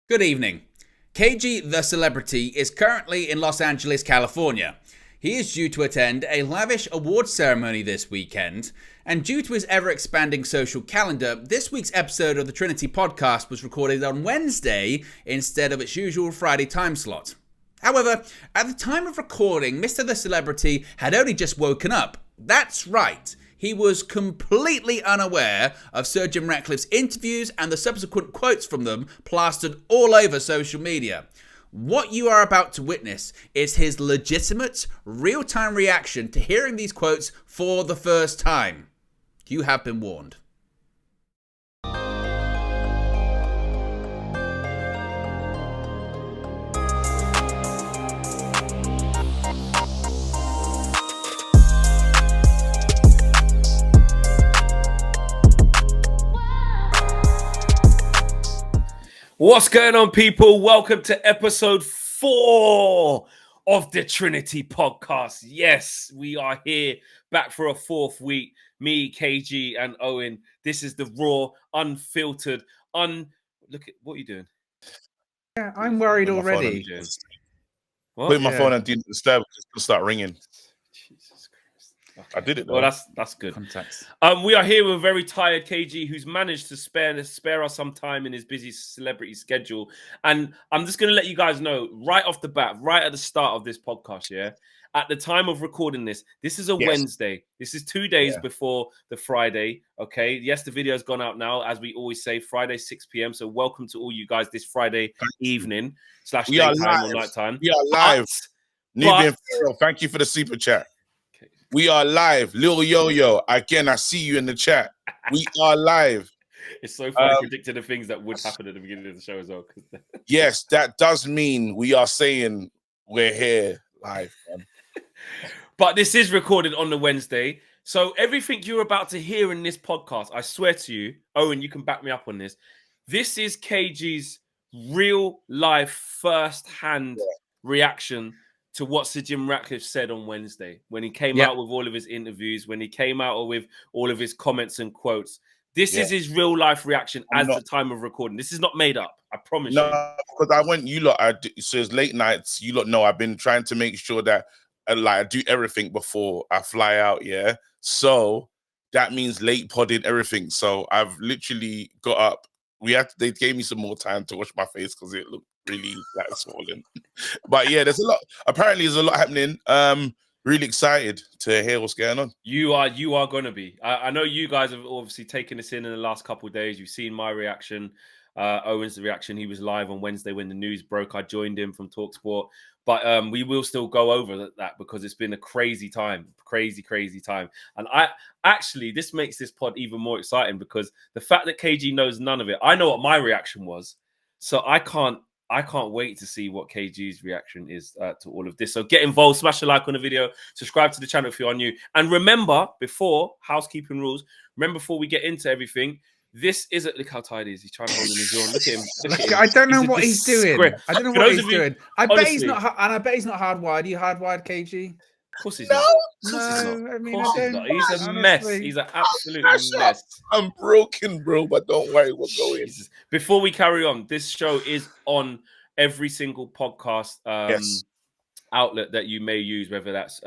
Good evening. KG the Celebrity is currently in Los Angeles, California. He is due to attend a lavish awards ceremony this weekend, and due to his ever-expanding social calendar, this week's episode of the Trinity podcast was recorded on Wednesday instead of its usual Friday time slot. However, at the time of recording, Mr. the Celebrity had only just woken up. That's right. He was completely unaware of Sir Jim Ratcliffe's interviews and the subsequent quotes from them plastered all over social media. What you are about to witness is his legitimate, real-time reaction to hearing these quotes for the first time. You have been warned. What's going on, people? Welcome to episode 4 of the Trinity podcast. Yes, we are here back for a fourth week. Me, KG, and Owen. This is the raw, unfiltered, Look at what are you doing? Yeah, I'm worried already. Put my phone and didn't disturb because it'll start ringing. Jesus Christ. Okay. I did it though. Well, that's good. Context. We are here with a very tired KG who's managed to spare us some time in his busy celebrity schedule. And I'm just going to let you guys know right off the bat, right at the start of this podcast, yeah, at the time of recording this is a Wednesday. This is 2 days before the Friday, okay? Yes, the video's gone out now, as we always say, Friday, 6 p.m. So welcome to all you guys this Friday evening / daytime or nighttime. We are live. Thank you for the super chat. We are live. Lil Yo-Yo, again, I see you in the chat. We are live. It's so funny predicting the things that would happen at the beginning of the show as well. Yes, that does mean we are saying we're here live. Man. But this is recorded on the Wednesday. So everything you're about to hear in this podcast, I swear to you, Owen, you can back me up on this. This is KG's real life first-hand reaction to what Sir Jim Ratcliffe said on Wednesday when he came out with all of his interviews, when he came out with all of his comments and quotes. This is his real life reaction the time of recording. This is not made up. I promise you. No, because so it's late nights. You lot know I've been trying to make sure that I do everything before I fly out. Yeah. So that means late podding everything. So I've literally got up. They gave me some more time to wash my face because it looked really swollen. But yeah, there's a lot happening. Really excited to hear what's going on. You are going to be. I know you guys have obviously taken this in the last couple of days. You've seen my reaction, Owen's reaction. He was live on Wednesday when the news broke. I joined him from TalkSport. But we will still go over that because it's been a crazy time. And this makes this pod even more exciting because the fact that KG knows none of it, I know what my reaction was. So I can't wait to see what KG's reaction is to all of this. So get involved, smash a like on the video, subscribe to the channel if you're new. And remember, housekeeping rules, before we get into everything, this isn't, look how tired he is. He's trying to hold in his yawn. Look at him. I don't know what he's doing. I don't know what he's doing. I bet he's not hardwired. Are you hardwired, KG? Of course he's not. No, I mean, he's a mess. He's an absolute mess. I'm broken, bro, but don't worry, we'll go in. Before we carry on, this show is on every single podcast outlet that you may use, whether that's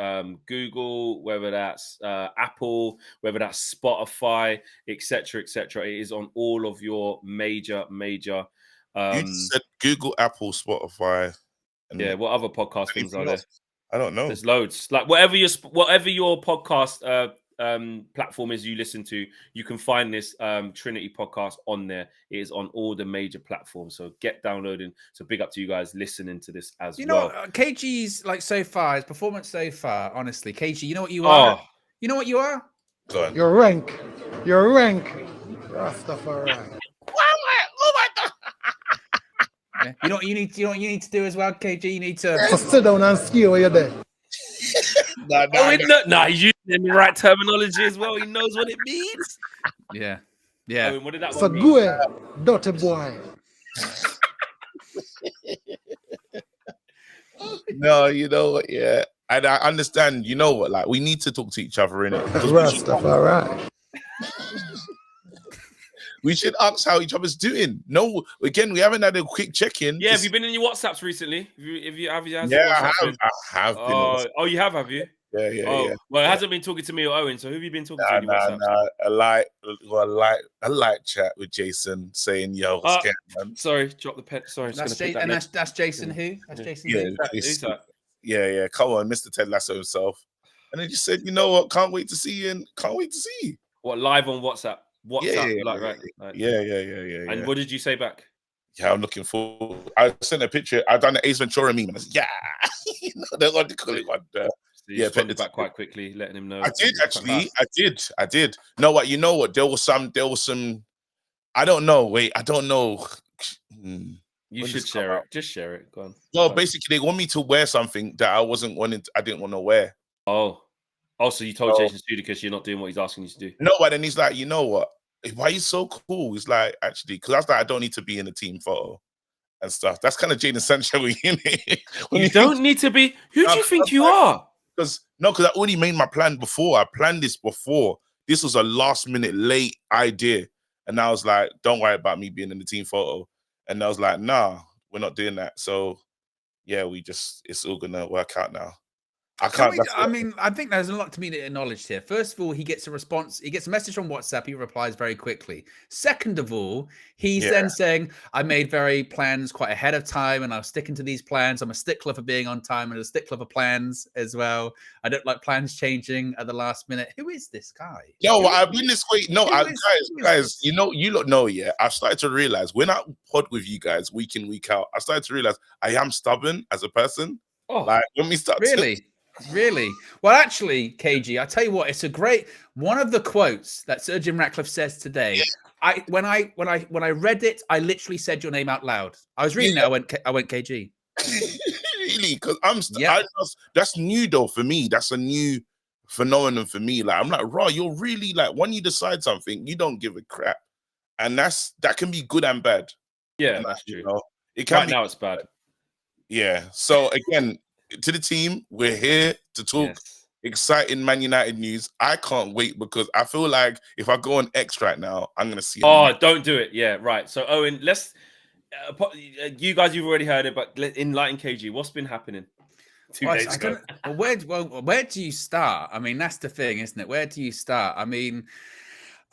Google, whether that's Apple, whether that's Spotify, etc. It is on all of your major. You said Google, Apple, Spotify. What other podcast things are there? I don't know. There's loads. Like whatever your podcast platform is you listen to, you can find this Trinity podcast on there. It is on all the major platforms. So get downloading. So big up to you guys listening to this as well. You know, KG's so far, his performance so far, honestly, KG, you know what you are? You know what you are? Your rank. Rastafari. Oh my God. Yeah. You know what you need to do as well, KG? You need to sit down and ski where you're there. He's using the right terminology as well. He knows what it means. Yeah. I mean, what did that so mean? Good, dirty boy. No, you know what? Yeah, and I understand. You know what? Like, we need to talk to each other, innit? Rastafari. We should ask how each other's doing. No, again, we haven't had a quick check-in. Yeah, have you been in your WhatsApps recently? Have you Yeah, WhatsApp I have been. Oh, you have you? Yeah, Oh, yeah. well, it hasn't been talking to me or Owen. So who have you been talking to in your WhatsApp? I like chat with Jason saying, "Yo, what's going on?" Sorry, drop the pen. Sorry, That's Jason who? That's Jason who? Who's that? Yeah. Come on, Mr. Ted Lasso himself. And they just said, "You know what? Can't wait to see you and can't wait to see you." What, live on WhatsApp? Yeah. And what did you say back? Yeah, I'm looking forward. I sent a picture. I done the Ace Ventura meme. And I said, "Yeah, you know, they're going to call it one." So you responded back quite quickly, letting him know. I did actually. I did. No, what? You know what? There was some. I don't know. Wait, I don't know. You should share it. Just share it. Go on. Well, basically, they want me to wear something that I didn't want to wear. Oh, so you told Jason Sudeikis you're not doing what he's asking you to do? No, but then he's like, you know what? Why are you so cool? He's like, actually, because I was like, I don't need to be in a team photo and stuff. That's kind of Jaden Sancho in it. You don't need to be. Who do you think you are? Because I already made my plan before. I planned this before. This was a last minute late idea. And I was like, don't worry about me being in the team photo. And I was like, nah, we're not doing that. So yeah, it's all gonna work out now. I think there's a lot to be acknowledged here. First of all, he gets a response. He gets a message from WhatsApp. He replies very quickly. Second of all, he's then saying, I made plans quite ahead of time and I was sticking to these plans. I'm a stickler for being on time and a stickler for plans as well. I don't like plans changing at the last minute. Who is this guy? Yo, I've been this way. No, guys, you lot know, yeah. I've started to realize when I pod with you guys week in, week out, I started to realize I am stubborn as a person. Oh, like when we start Really? Well, actually, KG, I tell you what, it's a great one of the quotes that Sir Jim Ratcliffe says today. Yeah. When I read it, I literally said your name out loud. I was reading it. I went KG. Really? Because that's new though for me. That's a new phenomenon for me. Like I'm like, raw. You're really like when you decide something, you don't give a crap, and that can be good and bad. Yeah, that's true. It can right now it's bad. Yeah. So again. To the team, we're here to talk exciting Man United news. I can't wait because I feel like if I go on X right now, I'm gonna see. Don't do it. Yeah, right. So Owen, let's. You guys, you've already heard it, but enlighten KG. What's been happening 2 days ago? Where do you start? I mean, that's the thing, isn't it? Where do you start? I mean,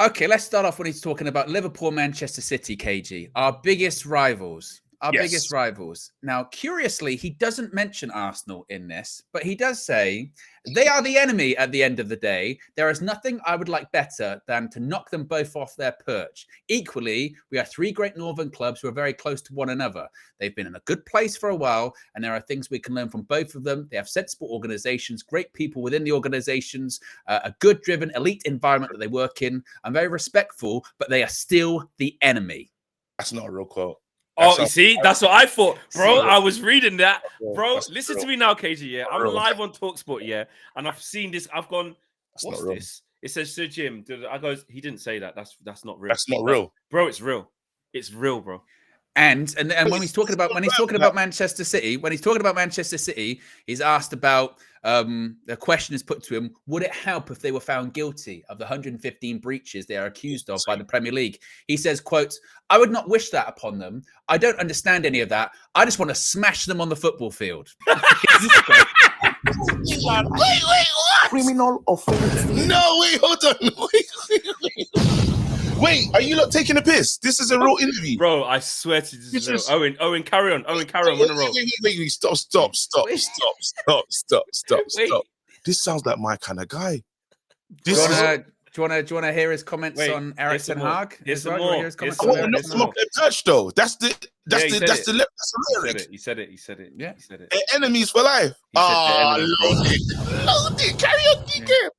okay, let's start off when he's talking about Liverpool, Manchester City. KG, our biggest rivals. Biggest rivals. Now, curiously, he doesn't mention Arsenal in this, but he does say they are the enemy at the end of the day. There is nothing I would like better than to knock them both off their perch. Equally, we are three great northern clubs who are very close to one another. They've been in a good place for a while, and there are things we can learn from both of them. They have sensible organizations, great people within the organizations, a good driven elite environment that they work in. I'm very respectful, but they are still the enemy. That's not a real quote. You see, that's what I thought, bro. I was reading that, bro. Listen to me now, KG. Yeah, I'm live on TalkSport. Yeah, and I've seen this. I've gone. What's this? It says Sir Jim. I goes. He didn't say that. That's not real. That's not real, bro. It's real. It's real, bro. And when he's talking about Manchester City, he's asked about the question is put to him: would it help if they were found guilty of the 115 breaches they are accused of by the Premier League? He says, "quote I would not wish that upon them. I don't understand any of that. I just want to smash them on the football field." Wait, what? Criminal offense. No, wait, hold on. Wait, are you not taking a piss? This is a real interview. Bro, I swear to you, this is real. Owen, carry on. Owen, carry on. Wait, stop. This sounds like my kind of guy. Do you want to hear his comments on Eric Ten Hag? Here's some more. Touch though. That's the lyric. He said it. Yeah. He said it. Enemies for life. Load it. Carry on, DK.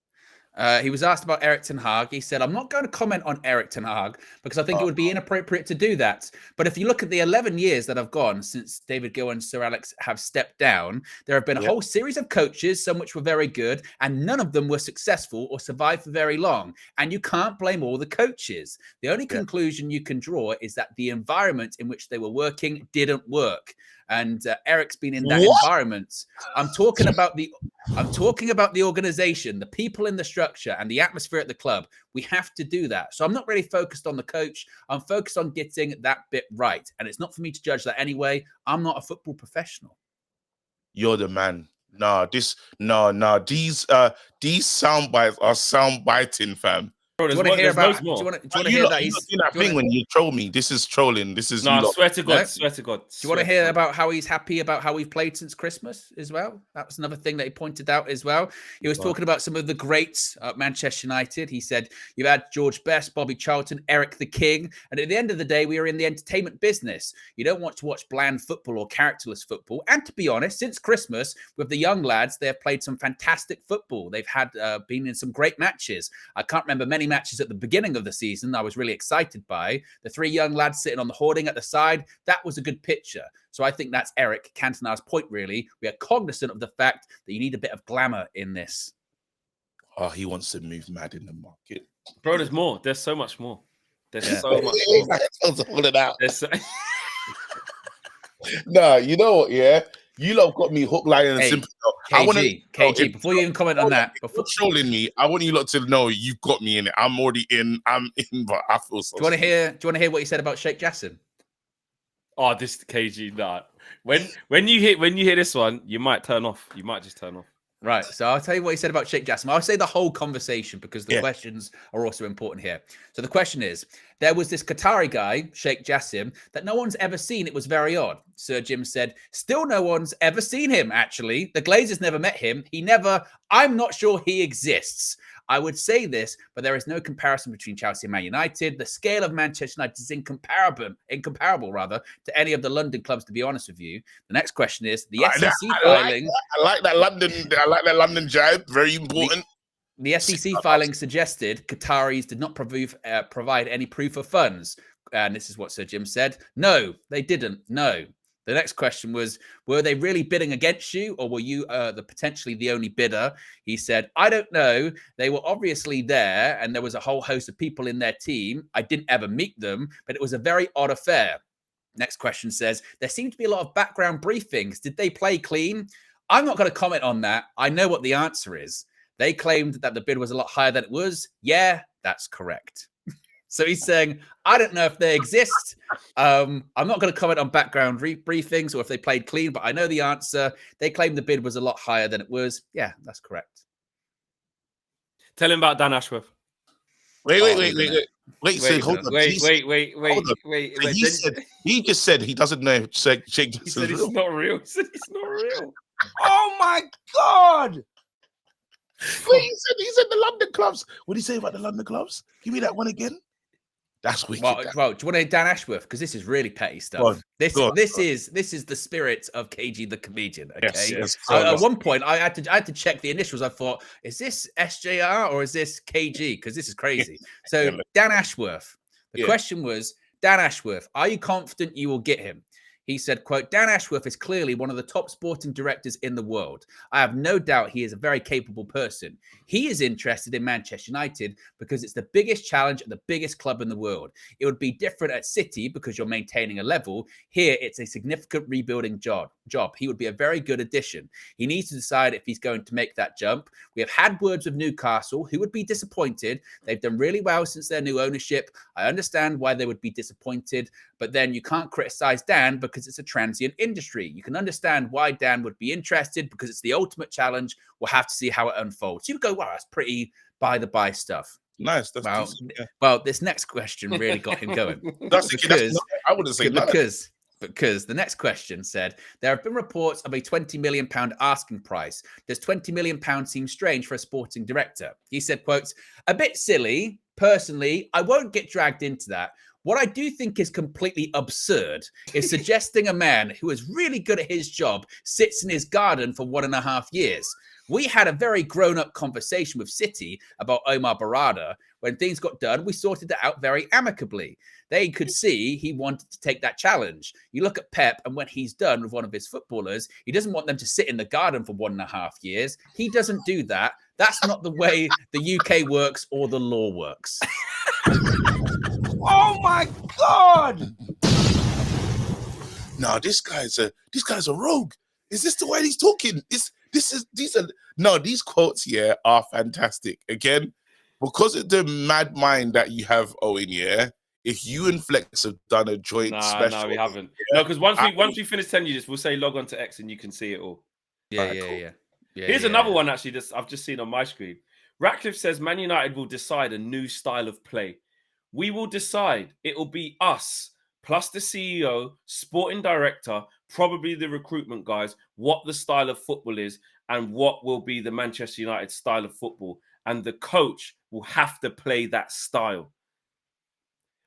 He was asked about Eric Ten Hag. He said, I'm not going to comment on Eric Ten Hag because I think it would be inappropriate to do that. But if you look at the 11 years that have gone since David Gill and Sir Alex have stepped down, there have been a whole series of coaches, some which were very good, and none of them were successful or survived for very long. And you can't blame all the coaches. The only conclusion you can draw is that the environment in which they were working didn't work. and Eric's been in that What? environment. I'm talking about the organization, the people in the structure, and the atmosphere at the club. We have to do that. So I'm not really focused on the coach. I'm focused on getting that bit right. And it's not for me to judge that anyway. I'm not a football professional. You're the man. These sound bites are sound biting, fam. Bro, Do you want to hear about? Do you want to hear that? He's doing that thing when you troll me. This is trolling. This is no. I swear to God. No? Swear to God. Do you want to hear about how he's happy about how we've played since Christmas as well? That was another thing that he pointed out as well. He was talking about some of the greats at Manchester United. He said, you've had George Best, Bobby Charlton, Eric the King. And at the end of the day, we are in the entertainment business. You don't want to watch bland football or characterless football. And to be honest, since Christmas, with the young lads, they have played some fantastic football. They've had been in some great matches. I can't remember many matches at the beginning of the season I was really excited by. The three young lads sitting on the hoarding at the side, that was a good picture. So I think that's Eric Cantona's point, really. We are cognizant of the fact that you need a bit of glamour in this. Oh, he wants to move mad in the market. Bro, there's more. There's so much more. There's so much more. Nah, you know what, yeah? You lot got me hook, line, and sinker. KG, before you even comment on that, before trolling me, I want you lot to know you've got me in it. I'm already in. I'm in, but I feel so. Do you want to hear what you said about Sheikh Jassim? Oh, this KG, nah. When you hear this one, you might turn off. You might just turn off. Right. So I'll tell you what he said about Sheikh Jassim. I'll say the whole conversation because the questions are also important here. So the question is, there was this Qatari guy, Sheikh Jassim, that no one's ever seen. It was very odd. Sir Jim said, still no one's ever seen him, actually. The Glazers never met him. I'm not sure he exists. I would say this, but there is no comparison between Chelsea and Man United. The scale of Manchester United is incomparable to any of the London clubs, to be honest with you. The next question is the SEC filing. I like that London jibe. Very important. The SEC filing suggested Qataris did not provide any proof of funds. And this is what Sir Jim said. No, they didn't. No. The next question was, were they really bidding against you or were you potentially the only bidder? He said, I don't know. They were obviously there and there was a whole host of people in their team. I didn't ever meet them, but it was a very odd affair. Next question says, there seemed to be a lot of background briefings. Did they play clean? I'm not going to comment on that. I know what the answer is. They claimed that the bid was a lot higher than it was. Yeah, that's correct. So he's saying, I don't know if they exist. I'm not going to comment on background briefings or if they played clean, but I know the answer. They claimed the bid was a lot higher than it was. Yeah, that's correct. Tell him about Dan Ashworth. Wait. He just said he doesn't know if Sheikh Jassim. He said it's not real. He said it's not real. Oh my God. Wait, he said the London clubs. What did he say about the London clubs? Give me that one again. That's wicked. Well, do you want to hear Dan Ashworth? Because this is really petty stuff. This is the spirit of KG the comedian. Okay. Yes. At one point, I had to check the initials. I thought, is this SJR or is this KG? Because this is crazy. So Dan Ashworth. The question was, Dan Ashworth, are you confident you will get him? He said, quote, Dan Ashworth is clearly one of the top sporting directors in the world. I have no doubt he is a very capable person. He is interested in Manchester United because it's the biggest challenge at the biggest club in the world. It would be different at City because you're maintaining a level. Here, it's a significant rebuilding job. He would be a very good addition. He needs to decide if he's going to make that jump. We have had words with Newcastle, who would be disappointed. They've done really well since their new ownership. I understand why they would be disappointed, but then you can't criticize Dan because it's a transient industry. You can understand why Dan would be interested because it's the ultimate challenge. We'll have to see how it unfolds. You go, wow, that's pretty by-the-by stuff. Nice. Well, this next question really got him going. I wouldn't say because the next question said, there have been reports of a £20 million asking price. Does £20 million seem strange for a sporting director? He said, quote, a bit silly. Personally, I won't get dragged into that. What I do think is completely absurd is suggesting a man who is really good at his job sits in his garden for 1.5 years. We had a very grown-up conversation with City about Omar Barada. When things got done, we sorted it out very amicably. They could see he wanted to take that challenge. You look at Pep, and when he's done with one of his footballers, he doesn't want them to sit in the garden for 1.5 years. He doesn't do that. That's not the way the UK works or the law works. Oh my God! no, this guy's a rogue. Is this the way he's talking? These quotes, yeah, are fantastic. Again, because of the mad mind that you have, Owen, yeah. If you and Flex have done a joint special, no, we haven't. Yeah, No, because once we finish telling you this, we'll say log on to X and you can see it all. Yeah, Alright, yeah, cool. yeah. Here's another one actually that I've just seen on my screen. Ratcliffe says Man United will decide a new style of play. We will decide. It will be us plus the CEO, sporting director, probably the recruitment guys, what the style of football is and what will be the Manchester United style of football. And the coach will have to play that style.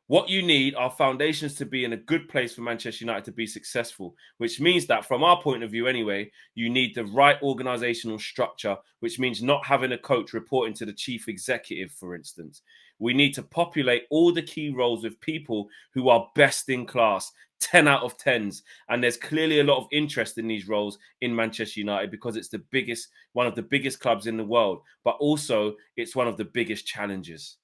What you need are foundations to be in a good place for Manchester United to be successful, which means that from our point of view anyway, you need the right organizational structure, which means not having a coach reporting to the chief executive, for instance. We need to populate all the key roles with people who are best in class, 10 out of 10s. And there's clearly a lot of interest in these roles in Manchester United because it's one of the biggest clubs in the world, but also it's one of the biggest challenges.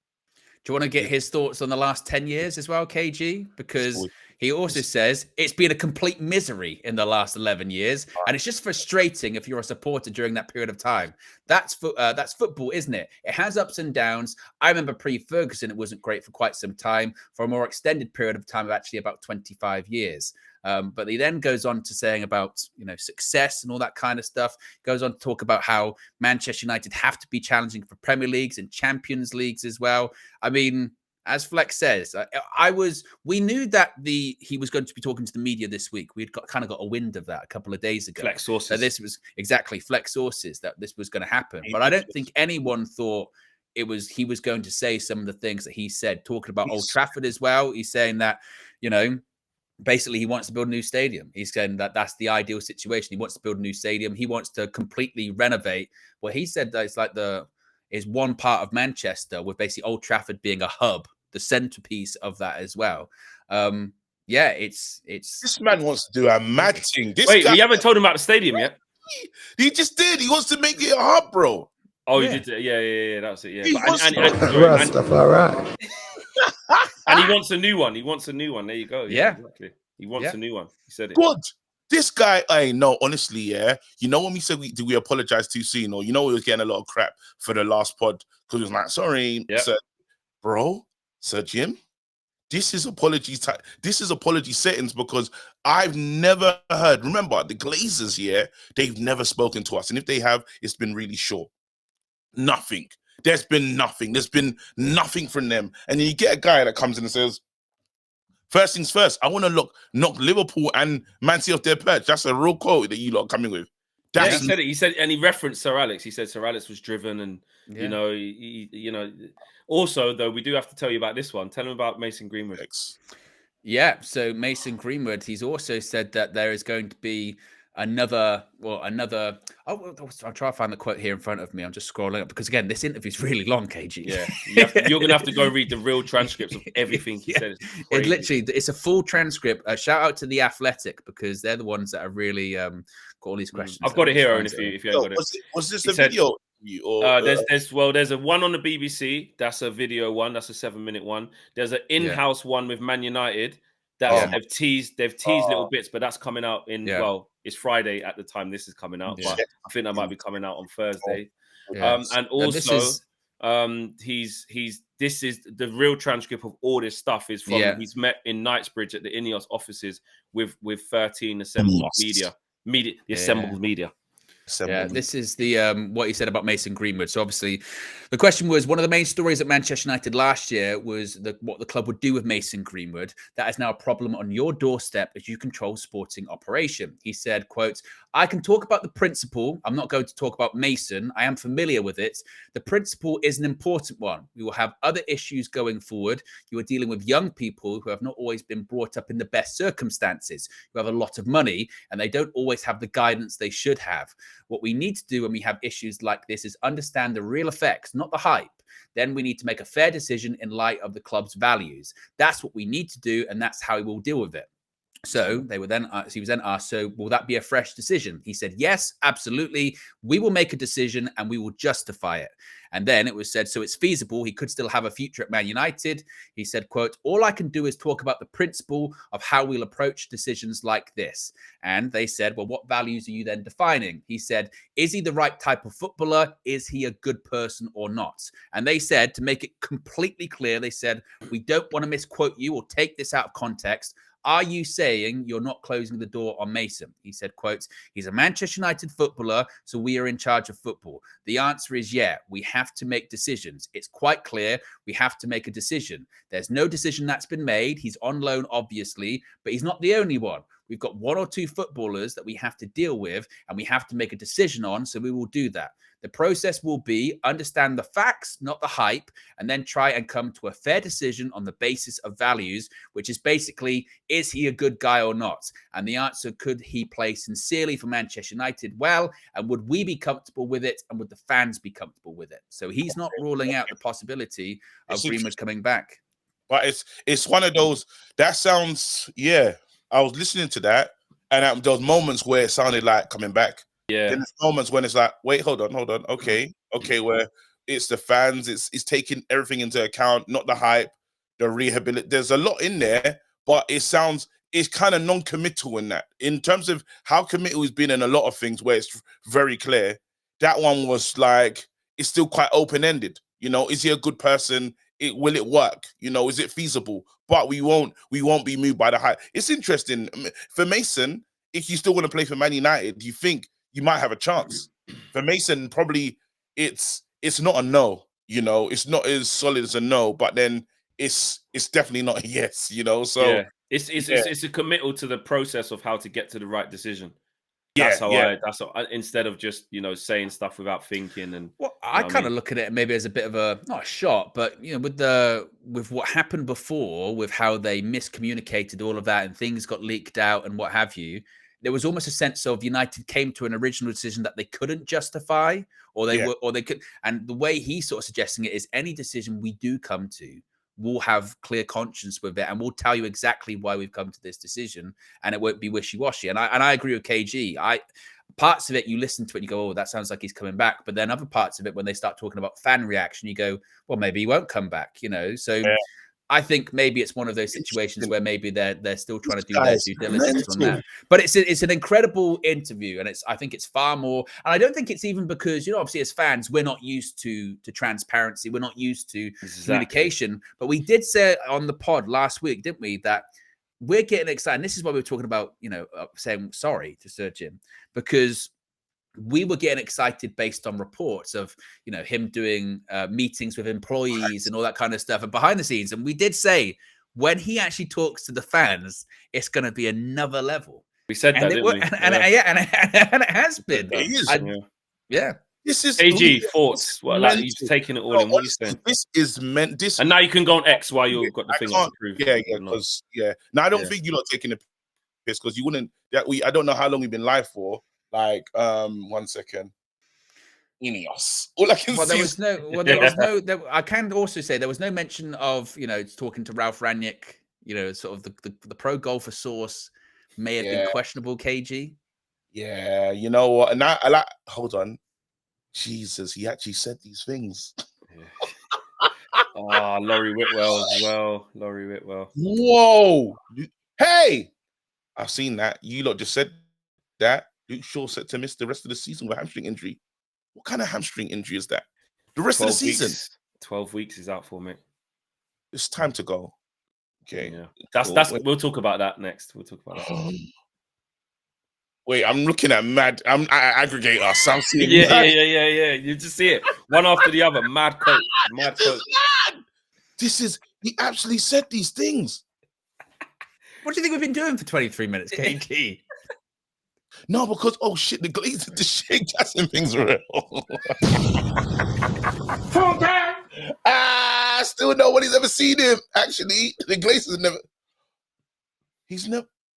Do you want to get his thoughts on the last 10 years as well, KG? Because he also says it's been a complete misery in the last 11 years. And it's just frustrating if you're a supporter during that period of time. That's football, isn't it? It has ups and downs. I remember pre-Ferguson, it wasn't great for quite some time, for a more extended period of time of actually about 25 years. But he then goes on to saying about, success and all that kind of stuff. Goes on to talk about how Manchester United have to be challenging for Premier Leagues and Champions Leagues as well. I mean, as Flex says, we knew that he was going to be talking to the media this week. We'd got a wind of that a couple of days ago. Flex sources. So this was exactly Flex sources that this was going to happen. But I don't think anyone thought he was going to say some of the things that he said, talking about Old Trafford as well. He's saying that, basically, he wants to build a new stadium. He's saying that that's the ideal situation. He wants to build a new stadium. He wants to completely renovate. Well, he said that it's like is one part of Manchester, with basically Old Trafford being a hub, the centerpiece of that as well. It's this man wants to do a mad thing. Wait, we haven't told him about the stadium yet. He just did. He wants to make it a hub, bro. Oh, he did. Yeah. That was it. Yeah. Rastafari. And he wants a new one. There you go. Yeah. Exactly. He wants a new one. He said it. Good. This guy, honestly, yeah. When we said we apologize too soon, or we was getting a lot of crap for the last pod because it was like, sorry, Sir Jim, this is apology settings, because I've never heard. Remember, the Glazers, they've never spoken to us, and if they have, it's been really short. Nothing. There's been nothing. There's been nothing from them. And then you get a guy that comes in and says, first things first, I want to knock Liverpool and Man City off their perch. That's a real quote that you lot are coming with. He said it. He said, and he referenced Sir Alex. He said Sir Alex was driven, and Also, though, we do have to tell you about this one. Tell him about Mason Greenwood. Yeah. So Mason Greenwood, he's also said that there is going to be another. I'll try to find the quote here in front of me. I'm just scrolling up because, again, this interview is really long, KG. Yeah, you're gonna have to go read the real transcripts of everything he said. It's a full transcript. Shout out to The Athletic, because they're the ones that are really got all these questions. I've got it here, Owen, if you haven't got it. Was this a video? There's a one on the BBC. That's a video one. That's a 7-minute one. There's an in-house one with Man United. They've teased little bits, but that's coming out it's Friday at the time this is coming out, but I think that might be coming out on Thursday. And also, this is the real transcript of all this stuff is from he's met in Knightsbridge at the Ineos offices with 13 assembled media, assembled media. Yeah, this is the what he said about Mason Greenwood. So obviously, the question was, one of the main stories at Manchester United last year was what the club would do with Mason Greenwood. That is now a problem on your doorstep as you control sporting operation. He said, quote, I can talk about the principle. I'm not going to talk about Mason. I am familiar with it. The principle is an important one. We will have other issues going forward. You are dealing with young people who have not always been brought up in the best circumstances, who have a lot of money, and they don't always have the guidance they should have. What we need to do when we have issues like this is understand the real effects, not the hype. Then we need to make a fair decision in light of the club's values. That's what we need to do, and that's how we will deal with it. So they were then he was then asked, so will that be a fresh decision? He said, yes, absolutely. We will make a decision and we will justify it. And then it was said, so it's feasible. He could still have a future at Man United. He said, quote, all I can do is talk about the principle of how we'll approach decisions like this. And they said, well, what values are you then defining? He said, is he the right type of footballer? Is he a good person or not? And they said, to make it completely clear, they said, we don't want to misquote you or take this out of context. Are you saying you're not closing the door on Mason? He said, quote, he's a Manchester United footballer, so we are in charge of football. The answer is yeah, we have to make decisions. It's quite clear we have to make a decision. There's no decision that's been made. He's on loan, obviously, but he's not the only one. We've got one or two footballers that we have to deal with and we have to make a decision on, so we will do that. The process will be understand the facts, not the hype, and then try and come to a fair decision on the basis of values, which is basically, is he a good guy or not? And the answer, could he play sincerely for Manchester United well? And would we be comfortable with it? And would the fans be comfortable with it? So he's not ruling out the possibility of Greenwood coming back. But it's one of those, that sounds, yeah. I was listening to that, and there was moments where it sounded like coming back. Yeah. Then there's moments when it's like, wait, hold on. Okay, where it's the fans, it's taking everything into account, not the hype, the rehabilitation. There's a lot in there, but it's kind of non-committal in that. In terms of how committal he's been in a lot of things where it's very clear, that one was like, it's still quite open-ended. You know, is he a good person? Will it work? You know, is it feasible? But we won't be moved by the hype. It's interesting. For Mason, if you still want to play for Man United, you think you might have a chance. For Mason, probably it's not a no, you know, it's not as solid as a no, but then it's definitely not a yes, you know. So yeah. It's a committal to the process of how to get to the right decision. That's how instead of just, you know, saying stuff without thinking. And well, I kind of look at it maybe as a bit of a, not a shot, but you know, with what happened before, with how they miscommunicated all of that and things got leaked out and what have you, there was almost a sense of United came to an original decision that they couldn't justify, or they could. And the way he's sort of suggesting it is, any decision we do come to, we'll have clear conscience with it, and we'll tell you exactly why we've come to this decision, and it won't be wishy-washy. And I agree with KG. Parts of it, you listen to it and you go, oh, that sounds like he's coming back. But then other parts of it, when they start talking about fan reaction, you go, well, maybe he won't come back, you know? So I think maybe it's one of those situations where maybe they're still trying to do their due diligence on that. But it's an incredible interview, and I think it's far more. And I don't think it's even because, you know, obviously as fans, we're not used to transparency, we're not used to communication. But we did say on the pod last week, didn't we, that we're getting excited. And this is why we were talking about, you know, saying sorry to Sir Jim, because we were getting excited based on reports of, you know, him doing meetings with employees and all that kind of stuff and behind the scenes. And we did say, when he actually talks to the fans, it's going to be another level. We said that, didn't we? And it has been. It is. Yeah. This is AG thoughts. Well, like you've taken it all in. What are you saying? This is meant. This, and now you can go on X while you've got the thing to prove. Now I don't think you're not taking the piss, because you wouldn't. I don't know how long we've been live for. Like, 1 second. Ineos. All I can see. I can also say there was no mention of, you know, talking to Ralph Rangnick. You know, sort of the pro golfer source may have been questionable. KG. Yeah, you know what? And I like. Hold on. Jesus, he actually said these things. Laurie Whitwell as well. Laurie Whitwell. Whoa. Hey, I've seen that. You lot just said that. Luke Shaw set to miss the rest of the season with a hamstring injury. What kind of hamstring injury is that? The rest of the season? 12 weeks is out for me. It's time to go. Okay. Yeah. We'll talk about that next. We'll talk about that. Wait, I'm looking at mad. I'm aggregate us. I'm seeing yeah. You just see it. One after the other. Mad coach. He actually said these things. What do you think we've been doing for 23 minutes, KG? No, because the Glazers, the Shane Jackson things are real. Still nobody's ever seen him. Actually, the Glazers never.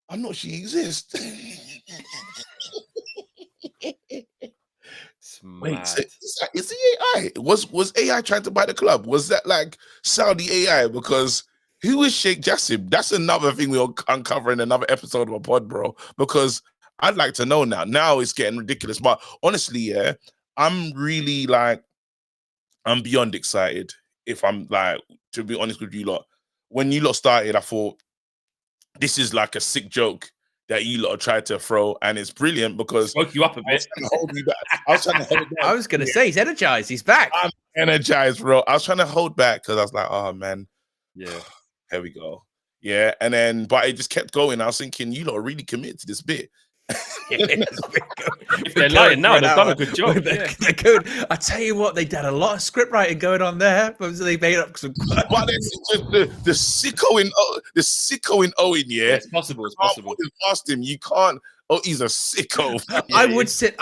I'm not sure he exists. Wait, is he AI? Was AI trying to buy the club? Was that like Saudi AI? Because Who is Sheikh Jassim? That's another thing we'll uncover in another episode of a pod, bro. Because I'd like to know now. Now it's getting ridiculous. But honestly, yeah, I'm really like, I'm beyond excited. If I'm like, to be honest with you lot, when you lot started, I thought this is like a sick joke that you lot tried to throw, and it's brilliant because Woke you up a bit. I was trying to hold me back. I was trying to hold back. I was going to say he's energized. He's back. I'm energized, bro. I was trying to hold back because I was like, oh man, Yeah. here we go. Yeah, and then but it just kept going. I was thinking, you lot are really committed to this bit. If they're lying now, they've done a good job. They're good. I tell you what, they did a lot of script writing going on there. But they made up some. But it's just the sicko in Owen, yeah. It's possible. It's possible. Past him, you can't. Oh, he's a sicko. I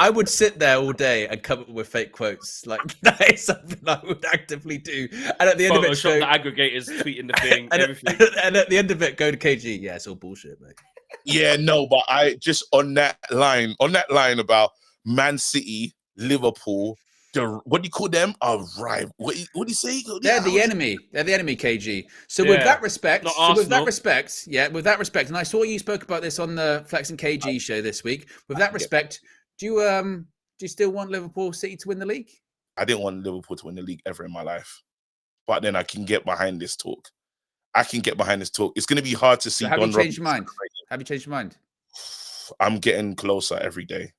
would sit there all day and come up with fake quotes. Like that is something I would actively do. And at the end of it, Photoshop the aggregators tweeting the thing, everything. And at the end of it, go to KG. Yeah, it's all bullshit, mate. Yeah, no, but I just on that line about Man City, Liverpool. What do you call them? A rival. What do you say? They're the enemy. They're the enemy, KG. So with that respect, and I saw you spoke about this on the Flex and KG show this week. With that respect, do you still want Liverpool City to win the league? I didn't want Liverpool to win the league ever in my life, but then I can get behind this talk. It's going to be hard to see. So have you changed your mind? Have you changed your mind? I'm getting closer every day.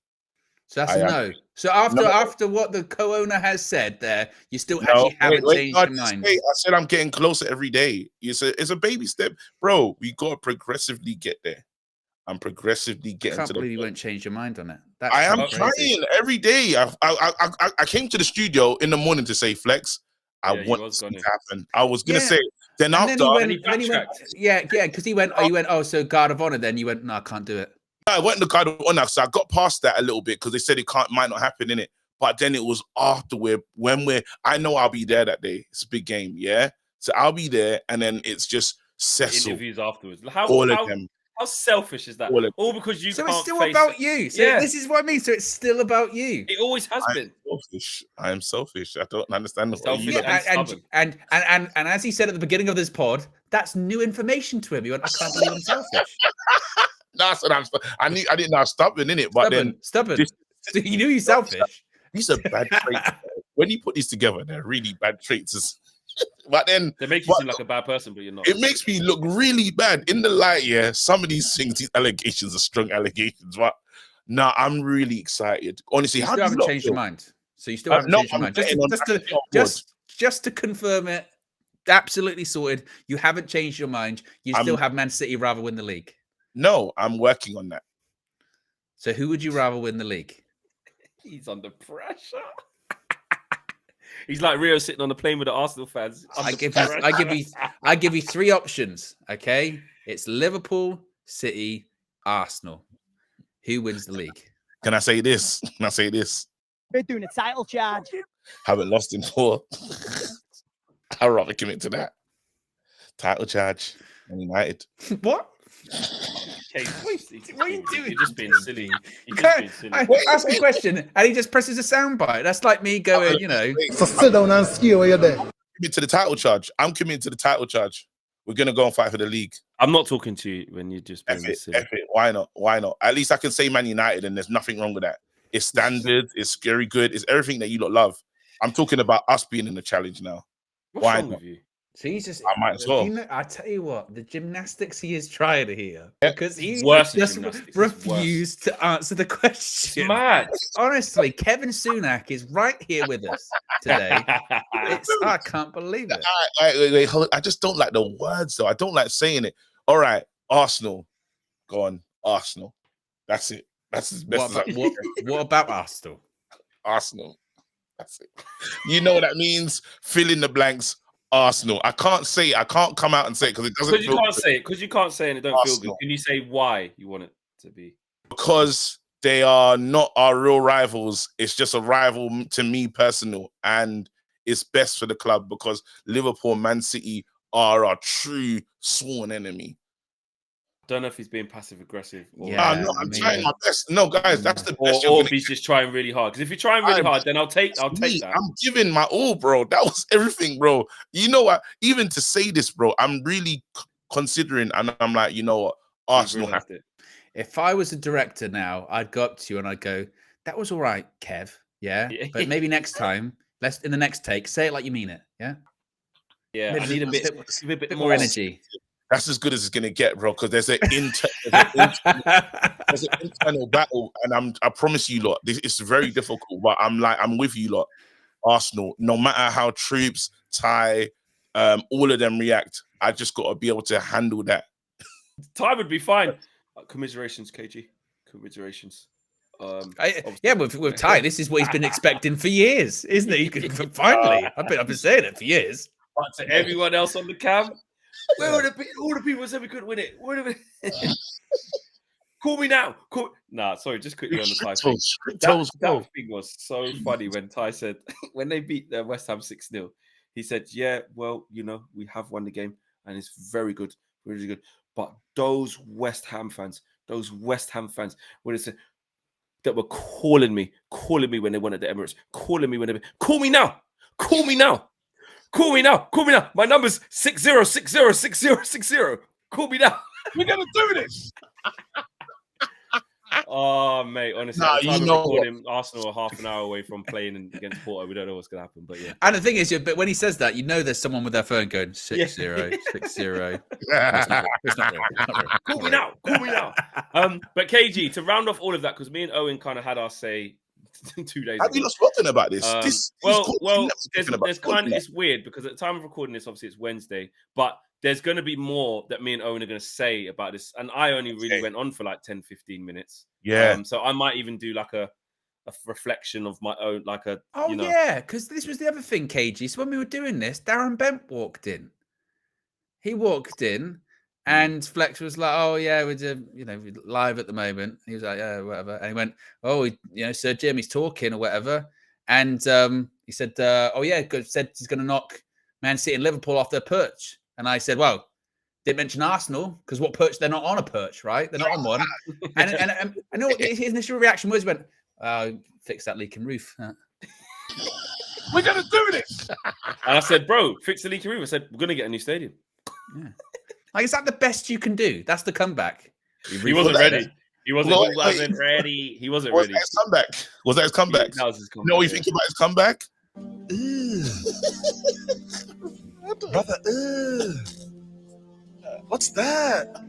So that's a no. So after what the co-owner has said there, you still haven't changed your mind. I said I'm getting closer every day. It's a baby step. Bro, we got to progressively get there. I'm progressively getting to the point. You won't change your mind on it. I am trying every day. I came to the studio in the morning to say, Flex, I want this to happen. I was going to say it. Then after... because he went, so Guard of Honor, then you went, no, I can't do it. I went to Guard of Honor, so I got past that a little bit because they said it might not happen in it. But then it was after I know I'll be there that day. It's a big game, yeah? So I'll be there, and then it's just Cecil. Interviews afterwards. All of them. How selfish is that? All because you can't. So it's still about you. So this is what I mean. So it's still about you. It always has been. I am selfish. I don't understand. And as he said at the beginning of this pod, that's new information to him. He went, I can't believe I'm selfish. That's what I didn't know I was stubborn in it, but stubborn. So you knew you're selfish. These are bad traits. When you put these together, they're really bad traits. But then they make you seem like a bad person, but you're not. It makes me look really bad in the light. Yeah, some of these things, these allegations are strong allegations. But now I'm really excited. Honestly, you still haven't changed your mind. So you still haven't changed your mind. Just to confirm it, absolutely sorted. You haven't changed your mind. You still have Man City rather win the league. No, I'm working on that. So who would you rather win the league? He's under pressure. He's like Rio sitting on the plane with the Arsenal fans. I give you three options. Okay, it's Liverpool, City, Arsenal. Who wins the league? Can I say this? We're doing a title charge. Haven't lost in 4. I'd rather commit to that. Title charge. Man United. What? What are you doing? You're just being silly. I ask a question and he just presses a soundbite. That's like me going, So sit down and ski where you're there. Commit to the title charge. I'm committed to the title charge. We're going to go and fight for the league. I'm not talking to you when you're just being silly. F it. Why not? At least I can say Man United and there's nothing wrong with that. It's standard. It's very good. It's everything that you lot love. I'm talking about us being in the challenge now. What's wrong with you? So he's just, I might as well. I tell you what, the gymnastics he is trying here, because he just refused to answer the question. It's mad. Honestly, Kevin Sunak is right here with us today. I can't believe it. Wait, I just don't like the words, though. I don't like saying it. All right, Arsenal. Go on, Arsenal. That's it. That's as best what about Arsenal? Arsenal. That's it. You know what that means? Fill in the blanks. Arsenal. I can't say it. I can't come out and say it because it doesn't. Because you can't say it and it don't feel good. Can you say why you want it to be? Because they are not our real rivals. It's just a rival to me personal, and it's best for the club because Liverpool, Man City are our true sworn enemy. Don't know if he's being passive aggressive. Yeah, no, I I'm mean- trying my best. No, guys, that's the best. Or if he's just trying really hard. Because if you're trying really hard, then I'll take that. I'm giving my all, bro. That was everything, bro. You know what? Even to say this, bro, I'm really considering, and I'm like, you know what? Arsenal have it. If I was a director now, I'd go up to you and I'd go, "That was all right, Kev. Yeah, but maybe next time, let's in the next take, say it like you mean it. Yeah, Yeah. maybe I need a bit more energy. That's as good as it's gonna get, bro. Because there's an internal battle, and I promise you, lot, it's very difficult. But I'm with you, lot. Arsenal, no matter how Troops, Ty, all of them react, I just got to be able to handle that. Ty would be fine. Commiserations, KG. Commiserations. With Ty, this is what he's been expecting for years, isn't it? Finally, I've been saying it for years. But to everyone else on the cam, where were all the people who said we couldn't win it? Where are Call me now. Nah, sorry, just quickly on the Ty thing. That thing was so funny when Ty said, when they beat the West Ham 6-0, he said, yeah, well, you know, we have won the game and it's very good, really good. But those West Ham fans, when it's that were calling me when they won at the Emirates, call me now. My number's 60606060. Call me now. We're gonna do this. Oh, mate, honestly, Nah, you know, Arsenal are half an hour away from playing against Porto. We don't know what's going to happen, but yeah. And the thing is, but when he says that, you know there's someone with their phone going 6-0, 6-0. It's not real. Call me now. But KG, to round off all of that, because me and Owen kind of had our say 2 days ago. Have you not spoken about this? It's weird because at the time of recording this, obviously it's Wednesday, but there's going to be more that me and Owen are going to say about this. And I only really went on for like 10, 15 minutes. Yeah. So I might even do like a reflection of my own, like a, yeah, because this was the other thing, KG. So when we were doing this, Darren Bent walked in. He walked in and Flex was like, oh, yeah, we're live at the moment. He was like, yeah, whatever. And he went, oh, Sir Jimmy's talking or whatever. And he said, oh, yeah, said he's going to knock Man City and Liverpool off their perch. And I said, well, didn't mention Arsenal because what perch? They're not on a perch, right? They're not on one. And I know what his initial reaction was. He went, fix that leaking roof. We're going to do this. And I said, bro, fix the leaking roof. I said, we're going to get a new stadium. Yeah. Like, is that the best you can do? That's the comeback. He wasn't ready. He wasn't ready. He wasn't ready. Was that his comeback? That was his comeback. You know what you think about his comeback? Brother, what's that?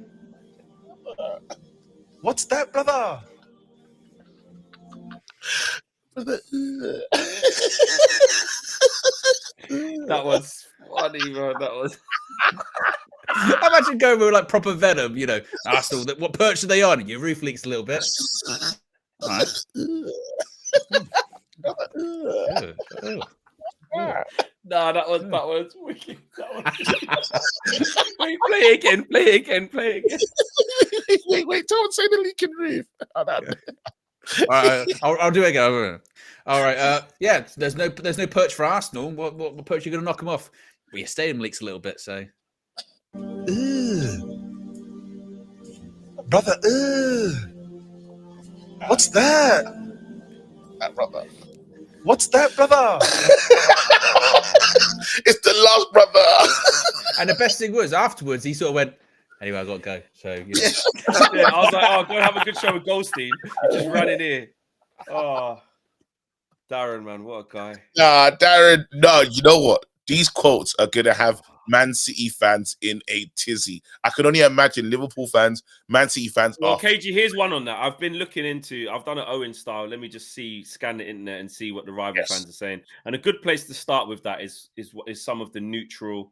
What's that, brother? That was funny, bro. That was. Imagine going with like proper Venom, Arsenal. What perch are they on? Your roof leaks a little bit. All right. No, that was wicked. Wait, play it again. Wait, don't say the leaking roof. All right, I'll do it again. All right, yeah, there's no perch for Arsenal. What perch are you going to knock them off? Well, your stadium leaks a little bit, so. Brother, what's that? Brother. What's that, brother? It's the last brother. And the best thing was afterwards, he sort of went, anyway, I got to go. So, yeah, I was like, oh, go have a good show with Goldstein. Just run in here. Oh, Darren, man, what a guy. Nah, Darren, no, you know what? These quotes are going to have Man City fans in a tizzy. I can only imagine Liverpool fans, Man City fans. Well, KG, here's one on that. I've been looking into, I've done an Owen style. Let me just scan the internet and see what the rival fans are saying. And a good place to start with that is some of the neutral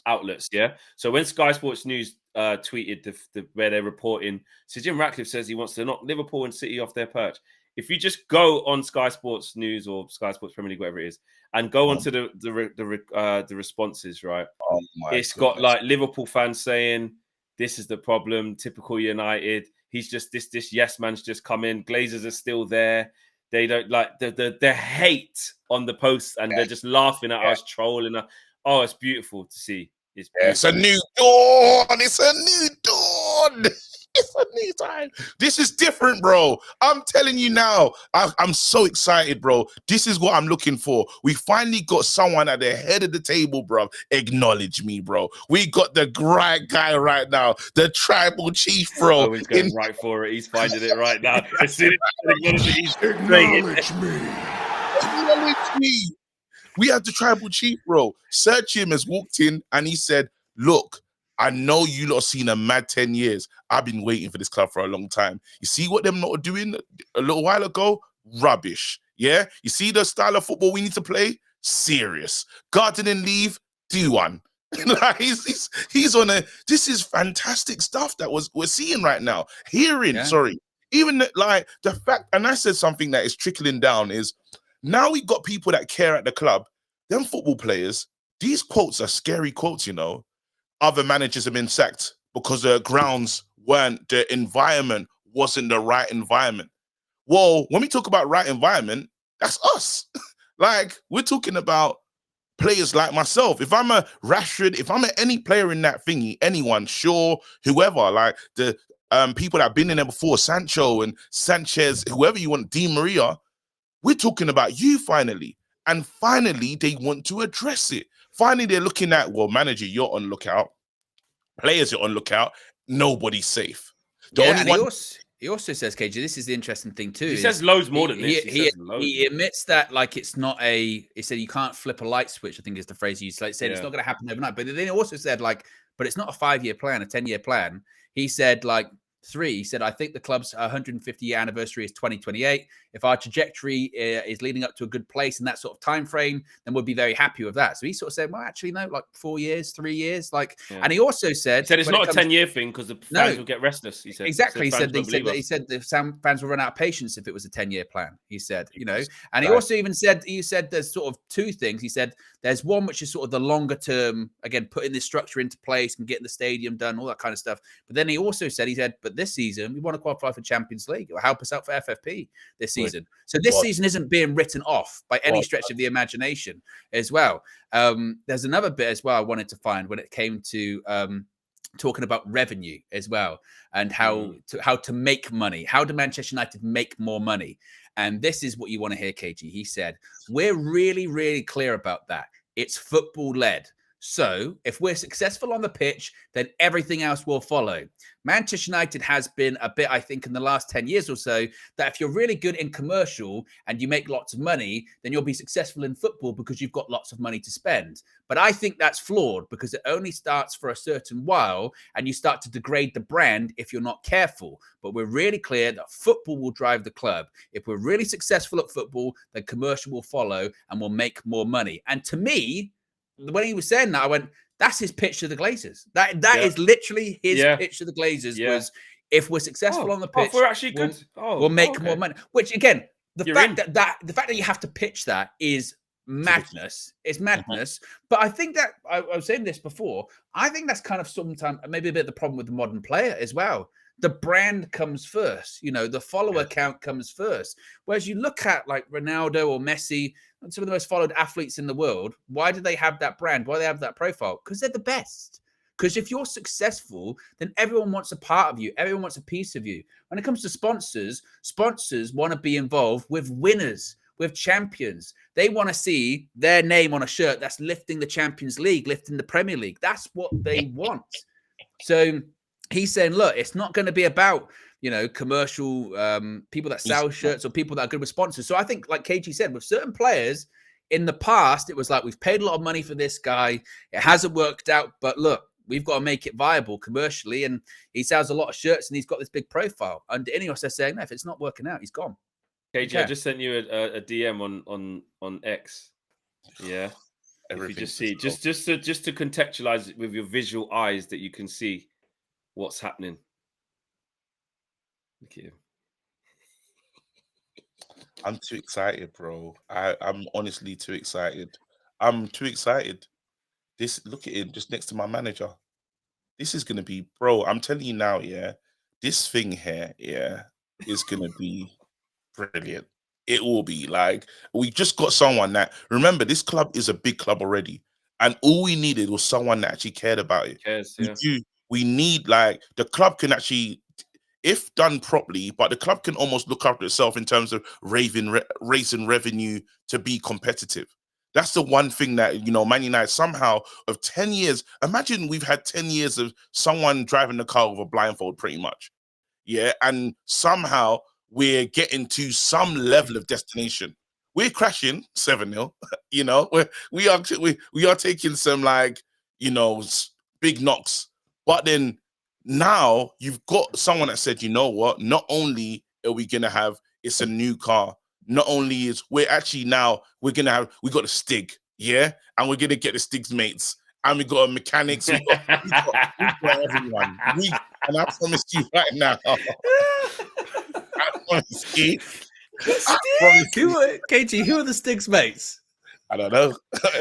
outlets. Yeah. So when Sky Sports News tweeted where they're reporting, so Jim Ratcliffe says he wants to knock Liverpool and City off their perch. If you just go on Sky Sports News or Sky Sports Premier League, whatever it is, and go onto the responses, right? Oh my it's got like Liverpool fans saying, "This is the problem. Typical United. He's just this yes man's just come in. Glazers are still there. They don't like the hate on the posts, and they're just laughing at us, trolling us. Oh, it's beautiful to see. It's a new dawn. It's a new dawn. It's a new time. This is different, bro. I'm telling you now. I'm so excited, bro. This is what I'm looking for. We finally got someone at the head of the table, bro. Acknowledge me, bro. We got the right guy right now, the tribal chief, bro. Owen's going right for it. He's finding it right now. As soon as he's acknowledge me. Acknowledge me. We had the tribal chief, bro. Sir Jim has walked in and he said, look, I know you lot seen a mad 10 years. I've been waiting for this club for a long time. You see what them lot are doing a little while ago? Rubbish. Yeah? You see the style of football we need to play? Serious. Gardening leave? Do one. Like he's on a, this is fantastic stuff that we're seeing right now. Even like the fact, and I said something that is trickling down is now we got people that care at the club. Them football players, these quotes are scary quotes, you know. Other managers have been sacked because the grounds the environment wasn't the right environment. Well, when we talk about right environment, that's us. Like, we're talking about players like myself. If I'm a Rashford, if I'm any player in that thingy, anyone, Shaw, whoever, like the people that have been in there before, Sancho and Sanchez, whoever you want, Di Maria, we're talking about you finally. And finally, they want to address it. Finally, they're looking at, well, manager, you're on lookout. Players are on lookout. Nobody's safe. He also says, KJ, this is the interesting thing too. He says loads more than this. He admits that, like, it's not he said you can't flip a light switch, I think is the phrase he used. Like, said it's not going to happen overnight. But then he also said, like, but it's not a 5-year plan, a 10-year plan. He said, like, he said, I think the club's 150-year anniversary is 2028. If our trajectory is leading up to a good place in that sort of time frame, then we'll be very happy with that. So he sort of said, well, actually, no, like 4 years, 3 years. Like, and he also said, it's not a 10-year thing because the fans will get restless. He said exactly. He said the fans will run out of patience if it was a 10-year plan. He said, you know, and he also even said, there's sort of two things. He said there's one which is sort of the longer term, again, putting this structure into place and getting the stadium done, all that kind of stuff. But then he also said, but this season we want to qualify for Champions League or help us out for FFP this season. So this season isn't being written off by any stretch of the imagination as well. There's another bit as well I wanted to find when it came to talking about revenue as well and how to make money. How do Manchester United make more money? And this is what you want to hear, KG. He said, we're really, really clear about that. It's football led. So if we're successful on the pitch, then everything else will follow. Manchester United has been a bit, I think, in the last 10 years or so, that if you're really good in commercial and you make lots of money, then you'll be successful in football because you've got lots of money to spend. But I think that's flawed because it only starts for a certain while and you start to degrade the brand if you're not careful. But we're really clear that football will drive the club. If we're really successful at football, then commercial will follow and we'll make more money. And to me, when he was saying that, I went, that's his pitch to the Glazers. That is literally his pitch to the Glazers was, if we're successful on the pitch, we're actually good. We'll make more money. Which again, the fact that you have to pitch that is madness. It's madness. But I think that I was saying this before. I think that's kind of sometimes maybe a bit of the problem with the modern player as well. The brand comes first, you know, the follower count comes first. Whereas you look at like Ronaldo or Messi, some of the most followed athletes in the world, why do they have that brand? Why do they have that profile? Because they're the best. Because if you're successful, then everyone wants a part of you. Everyone wants a piece of you. When it comes to sponsors want to be involved with winners, with champions. They want to see their name on a shirt that's lifting the Champions League, lifting the Premier League. That's what they want. So he's saying, look, it's not going to be about, you know, commercial people that sell shirts or people that are good with sponsors. So I think, like KG said, with certain players in the past, it was like, we've paid a lot of money for this guy. It hasn't worked out, but look, we've got to make it viable commercially. And he sells a lot of shirts and he's got this big profile. And Ineos are saying, no, if it's not working out, he's gone. KG, I just sent you a DM on X. Yeah. If you just see, just to contextualize it with your visual eyes that you can see what's happening. Look at you. I'm too excited, bro. I'm honestly too excited. I'm too excited. Look at him just next to my manager. This is gonna be, bro. I'm telling you now, this thing here, is gonna be brilliant. It will be like, we just got someone that, remember, this club is a big club already. And all we needed was someone that actually cared about it. Cares, We yeah. do. We need, like, the club can actually, if done properly, but the club can almost look after itself in terms of raising revenue to be competitive. That's the one thing that, you know, Man United somehow of 10 years, imagine we've had 10 years of someone driving the car with a blindfold pretty much. Yeah. And somehow we're getting to some level of destination. We're crashing 7-0, you know, we are taking some, like, you know, big knocks, but then now you've got someone that said, you know what, not only are we gonna have it's a new car, not only is we're actually now we got the Stig, yeah, and we're gonna get the Stig's mates, and we got a mechanics, we got everyone. And I promise you right now, I promise you, KG, who are the Stig's mates? I don't know.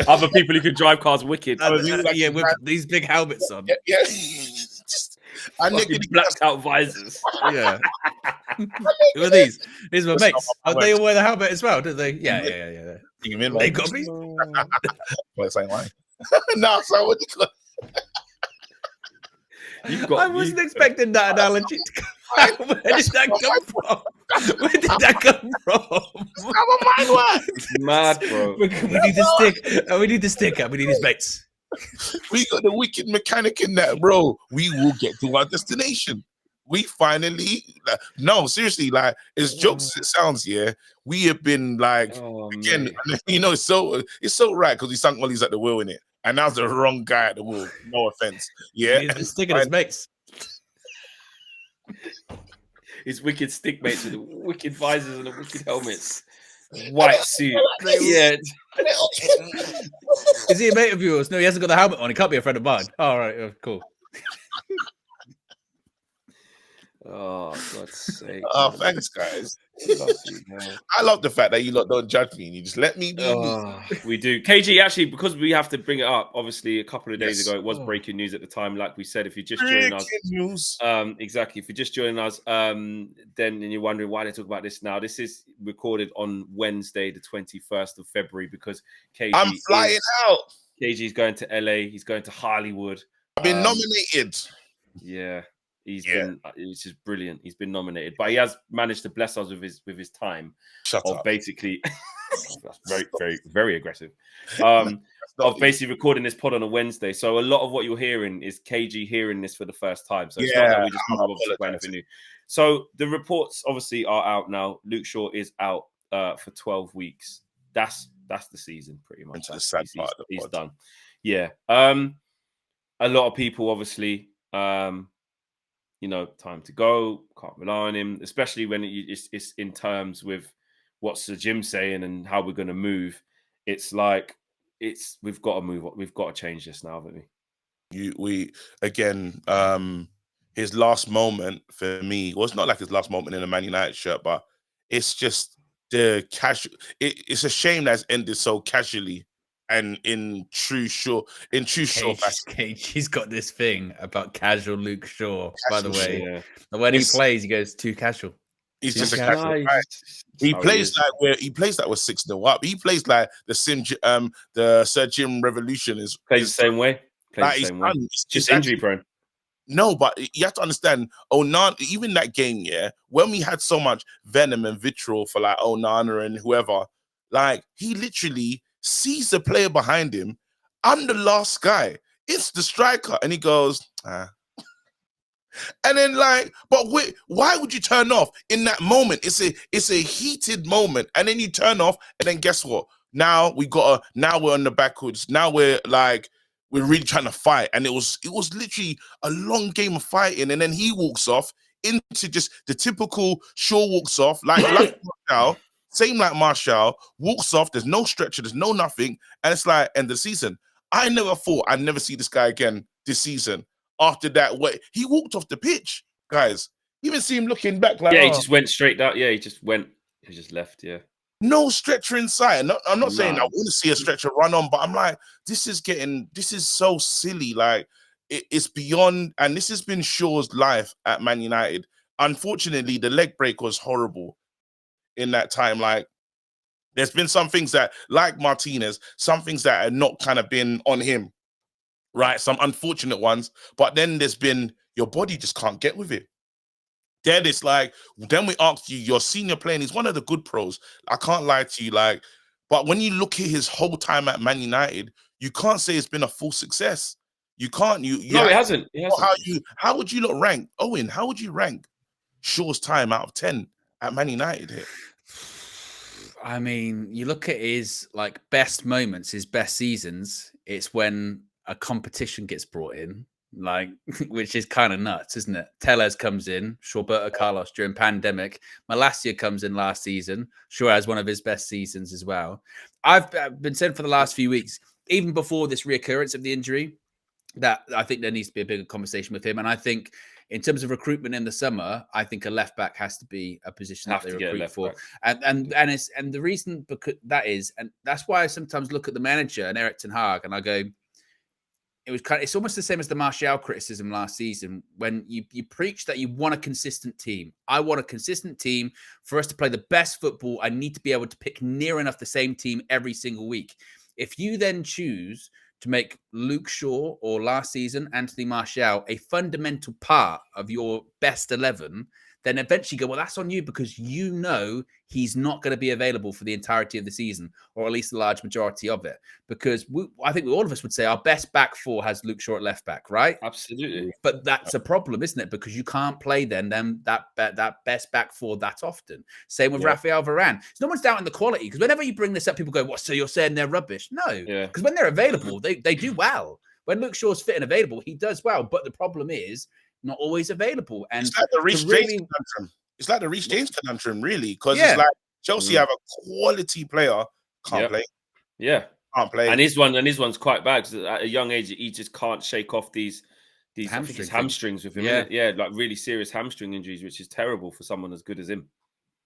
Other people who can drive cars wicked. Yeah, with these big helmets on. Yeah. Just, and they're gonna Blacked out visors. Yeah. Who are these? These are my mates. Oh, they all wear the helmet as well, don't they? Yeah. They got me. Well, same line. No, so what you got I wasn't expecting that analogy to come out. Where did that come from? Where did that come from? how my mind works. It's mad, bro. We need the stick. We need the sticker. We need his mates. We got the wicked mechanic in that, bro. We will get to our destination. We finally, no, seriously, like, as jokes as it sounds, yeah, we have been like, again, you know, it's so right because he sunk while he's at the wheel in it, and that was the wrong guy at the wheel. No offense, yeah. He's the stick in his mates. His wicked stick mates with the wicked visors and the wicked helmets, white suit. Yeah. Is he a mate of yours? No, he hasn't got the helmet on. He can't be a friend of mine. All right, cool. Oh, God's sake. Oh, thanks, guys. Love you, I love the fact that you lot don't judge me and you just let me be me. We do. KG, actually, because we have to bring it up, obviously, a couple of days ago, it was breaking news at the time. Like we said, if you're just joining us, exactly. If you're just joining us, then and you're wondering why they talk about this now, this is recorded on Wednesday, the 21st of February, because KG I'm flying out. KG's going to LA. He's going to Hollywood. I've been nominated. Yeah. It's just brilliant. He's been nominated, but he has managed to bless us with his time. Shut up. Basically, that's very, very, very aggressive. Of basically recording this pod on a Wednesday. So a lot of what you're hearing is KG hearing this for the first time. So it's not that we just obviously anything new. So the reports obviously are out now. Luke Shaw is out for 12 weeks. That's the season pretty much. That's the sad part of the he's pod. done. Yeah. A lot of people obviously. You know, time to go. Can't rely on him, especially when it's in terms with what's the gym saying and how we're going to move. It's like we've got to move. We've got to change this now, haven't we? We again. His last moment for me was not like his last moment in a Man United shirt, but it's just the casual. It's a shame that's ended so casually. And in true Shaw fashion. He's got this thing about casual Luke Shaw, by the way. Yeah. And when he plays, he goes too casual. He's just a casual guy. He plays like we're 6-0 up. He plays like the Sir Jim Revolution is plays the same way. Like the same way. It's just injury prone. No, but you have to understand, Onana, even that game, yeah, when we had so much venom and vitriol for like Onana and whoever, like he literally sees the player behind him. I'm the last guy. It's the striker. And he goes, And then like, but wait, why would you turn off in that moment? It's a heated moment. And then you turn off, and then guess what? Now we're on the backwards. Now we're really trying to fight. And it was literally a long game of fighting. And then he walks off into just the typical Shaw walks off, like Martial, same like Martial, walks off. There's no stretcher, there's no nothing. And it's like end of the season. I never thought I'd never see this guy again this season. After that, he walked off the pitch, guys. You even see him looking back like, he just went straight out. Yeah, he just left. Yeah. No stretcher inside. No, I'm not saying I want to see a stretcher run on, but I'm like, this is so silly. Like, it's beyond, and this has been Shaw's life at Man United. Unfortunately, the leg break was horrible in that time. Like, There's been some things that, like Martinez, some things that are not kind of been on him, right? Some unfortunate ones. But then there's been your body just can't get with it. Then it's like, then we asked you, your senior player, and he's one of the good pros. I can't lie to you, like, but when you look at his whole time at Man United, you can't say it's been a full success. You can't. No, it hasn't. It hasn't. How would you not rank Owen? How would you rank Shaw's time out of 10 at Man United here? I mean, you look at his like best moments, his best seasons. It's when a competition gets brought in, like, which is kind of nuts, isn't it? Tellez comes in, Roberto Carlos during pandemic. Malacia comes in last season. Shaw has one of his best seasons as well. I've been saying for the last few weeks, even before this reoccurrence of the injury, that I think there needs to be a bigger conversation with him. And I think in terms of recruitment in the summer, I think a left back has to be a position that they recruit for. And the reason because that is, and that's why I sometimes look at the manager and Erik ten Hag and I go, it's almost the same as the Martial criticism last season when you preach that you want a consistent team. I want a consistent team for us to play the best football. I need to be able to pick near enough the same team every single week. If you then choose to make Luke Shaw or last season Anthony Martial a fundamental part of your best 11, then eventually go, well, that's on you because you know he's not going to be available for the entirety of the season, or at least a large majority of it. Because I think all of us would say our best back four has Luke Shaw at left back, right? Absolutely. But that's a problem, isn't it? Because you can't play then that best back four that often. Same with Rafael Varane. So no one's doubting the quality, because whenever you bring this up, people go, what, so you're saying they're rubbish? No, because when they're available, they do well. When Luke Shaw's fit and available, he does well. But the problem is, not always available. And it's like the Reece James conundrum. It's like the Reece James conundrum, really, because it's like Chelsea have a quality player, can't play. Yeah. Can't play. And his one's quite bad because at a young age, he just can't shake off these hamstrings with him. Yeah, like really serious hamstring injuries, which is terrible for someone as good as him.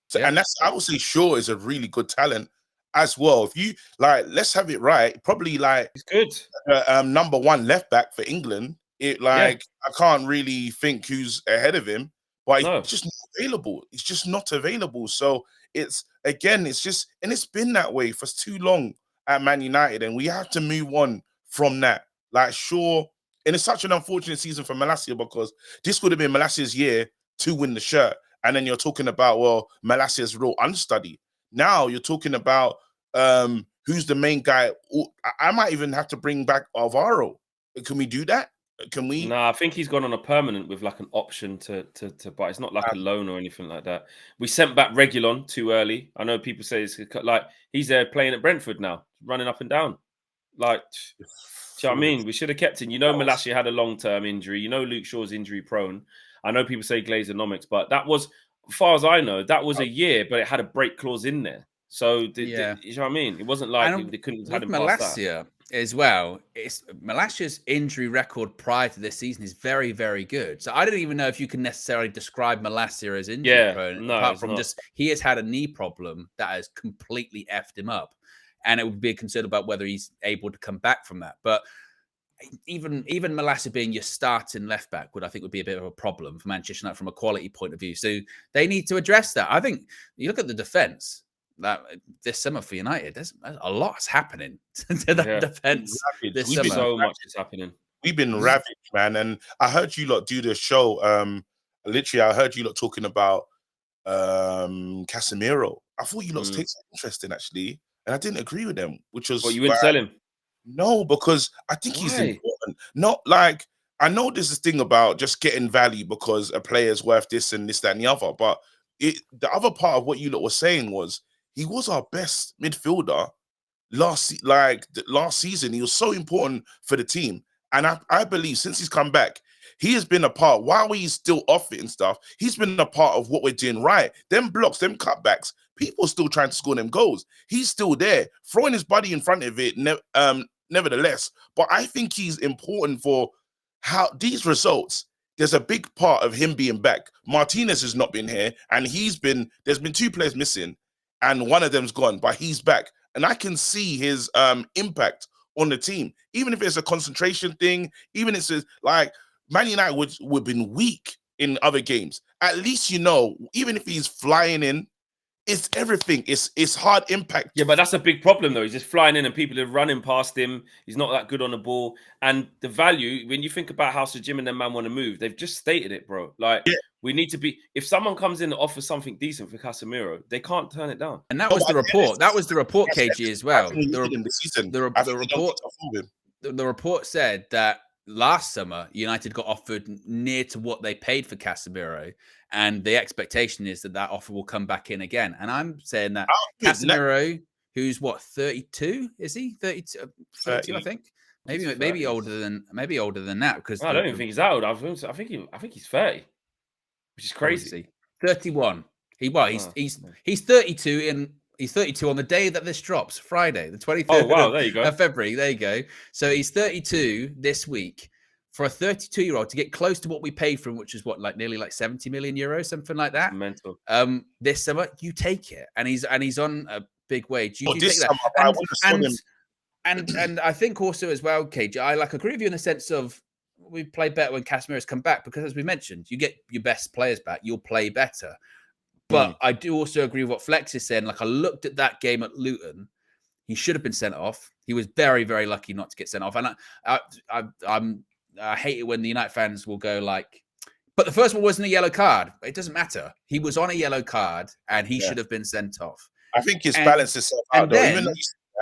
So, and that's, I would say Shaw is a really good talent as well. If you like, let's have it right. Probably like he's good. Number one left back for England. I can't really think who's ahead of him, but it's just not available. It's just not available. So it's just, and it's been that way for too long at Man United, and we have to move on from that. Like Shaw, and it's such an unfortunate season for Malacia because this would have been Malacia's year to win the shirt. And then you're talking about, well, Malacia's real unstudy. Now you're talking about who's the main guy. I might even have to bring back Alvaro. Can we do that? Can we? No, I think he's gone on a permanent with like an option to buy. It's not like a loan or anything like that. We sent back Reguilon too early. I know people say it's like he's there playing at Brentford now, running up and down. Like, do you know what I mean? We should have kept him. You know, Malacia had a long-term injury. You know, Luke Shaw's injury prone. I know people say Glazeronomics, but that was, as far as I know, that was a year, but it had a break clause in there. So, you know what I mean? It wasn't like they couldn't have had him past that. As well, Malacia's injury record prior to this season is very, very good. So I don't even know if you can necessarily describe Malacia as injury prone, apart from just he has had a knee problem that has completely effed him up, and it would be a concern about whether he's able to come back from that. But even Malacia being your starting left back would be a bit of a problem for Manchester United from a quality point of view. So they need to address that. I think you look at the defense. That this summer for United, there's a lot's happening to that defense this summer. So much is happening. We've been ravaged, man. And I heard you lot do the show. Literally, I heard you lot talking about Casemiro. I thought you lot take some interest in, actually, and I didn't agree with them, which was you wouldn't sell him. No, because I think he's important. Not like, I know there's this thing about just getting value because a player's worth this and this, that, and the other. But the other part of what you lot were saying was, he was our best midfielder last season. He was so important for the team. And I believe since he's come back, he has been a part, while he's still off it and stuff, he's been a part of what we're doing right. Them blocks, them cutbacks, people are still trying to score them goals. He's still there, throwing his body in front of it, nevertheless. But I think he's important for how these results. There's a big part of him being back. Martinez has not been here, and there's been two players missing. And one of them's gone, but he's back. And I can see his impact on the team. Even if it's a concentration thing, even if it's like Man United would have been weak in other games. At least, you know, even if he's flying in, It's everything. It's hard impact. Yeah, but that's a big problem though. He's just flying in and people are running past him. He's not that good on the ball. And the value, when you think about how Sir Jim and them man want to move, they've just stated it, bro. Like we need to be. If someone comes in and offers something decent for Casemiro, they can't turn it down. And that was the report. That was the report, KG, as well. The report said that last summer United got offered near to what they paid for Casemiro, and the expectation is that offer will come back in again. And I'm saying that Casemiro, who's what, 32? Is he 32? 32, I think. Maybe older than that, because I don't even think he's that old. I think he's 30, which is crazy. 31. He's 32 and he's 32 on the day that this drops, Friday, the 23rd of February. There you go. So he's 32 this week. For a 32-year-old to get close to what we paid for him, which is what, like nearly like 70 million euros, something like that. Mental. This summer, you take it, and he's on a big wage. You this take that. And I think also as well, KJ, I agree with you in the sense of we play better when Casemiro's come back, because as we mentioned, you get your best players back, you'll play better. But I do also agree with what Flex is saying. Like, I looked at that game at Luton. He should have been sent off. He was very, very lucky not to get sent off. And I hate it when the United fans will go like, but the first one wasn't a yellow card. It doesn't matter. He was on a yellow card and he should have been sent off. I think he's balanced himself out, though. Then, but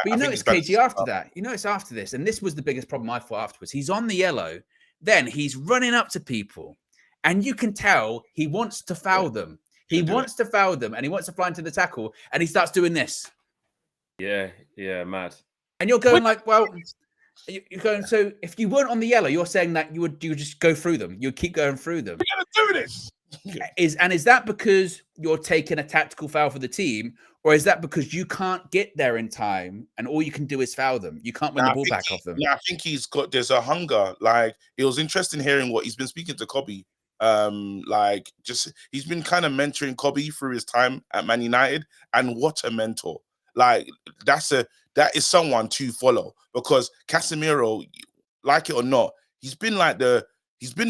you notice, KG, after that, you notice after this, and this was the biggest problem I thought afterwards. He's on the yellow. Then he's running up to people and you can tell he wants to foul them. He wants to foul them and he wants to fly into the tackle and he starts doing this. Yeah, mad. And you're going like, well... You're going, so if you weren't on the yellow, you're saying that you would just go through them. You'd keep going through them. We're going to do this. Is that because you're taking a tactical foul for the team, or is that because you can't get there in time and all you can do is foul them? You can't win the ball back off them. Yeah, I think there's a hunger. Like, it was interesting hearing what he's been speaking to Kobe. He's been kind of mentoring Kobe through his time at Man United, and what a mentor. Like, that is someone to follow, because Casemiro, like it or not, he's been the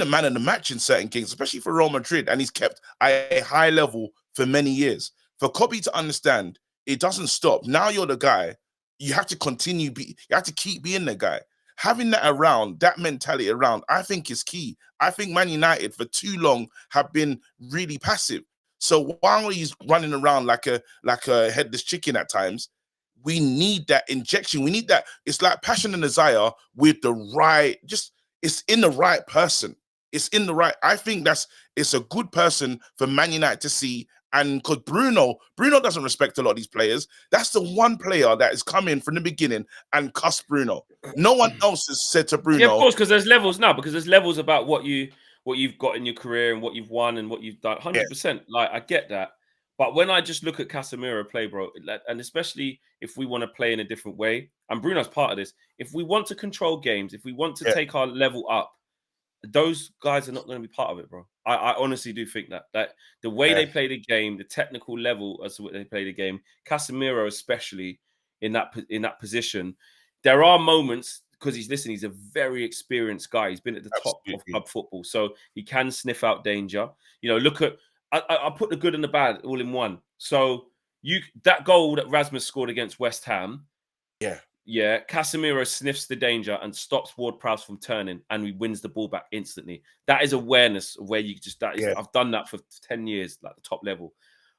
man of the match in certain games, especially for Real Madrid, and he's kept at a high level for many years. For Kobe to understand, it doesn't stop. Now you're the guy. You have to continue. You have to keep being the guy. Having that around, that mentality around, I think is key. I think Man United for too long have been really passive. So while he's running around like a headless chicken at times, we need that injection. We need that. It's like passion and desire with the right, it's in the right person. It's in the right. I think it's a good person for Man United to see. And because Bruno doesn't respect a lot of these players. That's the one player that has come in from the beginning and cussed Bruno. No one else has said to Bruno. Yeah, of course, because there's levels now. Because there's levels about what you've got in your career and what you've won and what you've done. 100%. Like, I get that. But when I just look at Casemiro play, bro, and especially if we want to play in a different way, and Bruno's part of this, if we want to control games, if we want to take our level up, those guys are not going to be part of it, bro. I honestly do think that the way they play the game, the technical level as to what they play the game, Casemiro especially in that position, there are moments, because he's a very experienced guy. He's been at the top of club football, so he can sniff out danger. You know, look at I put the good and the bad all in one. So that goal that Rasmus scored against West Ham, Casemiro sniffs the danger and stops Ward-Prowse from turning, and he wins the ball back instantly. That is awareness of where you just I've done that for 10 years, like the top level.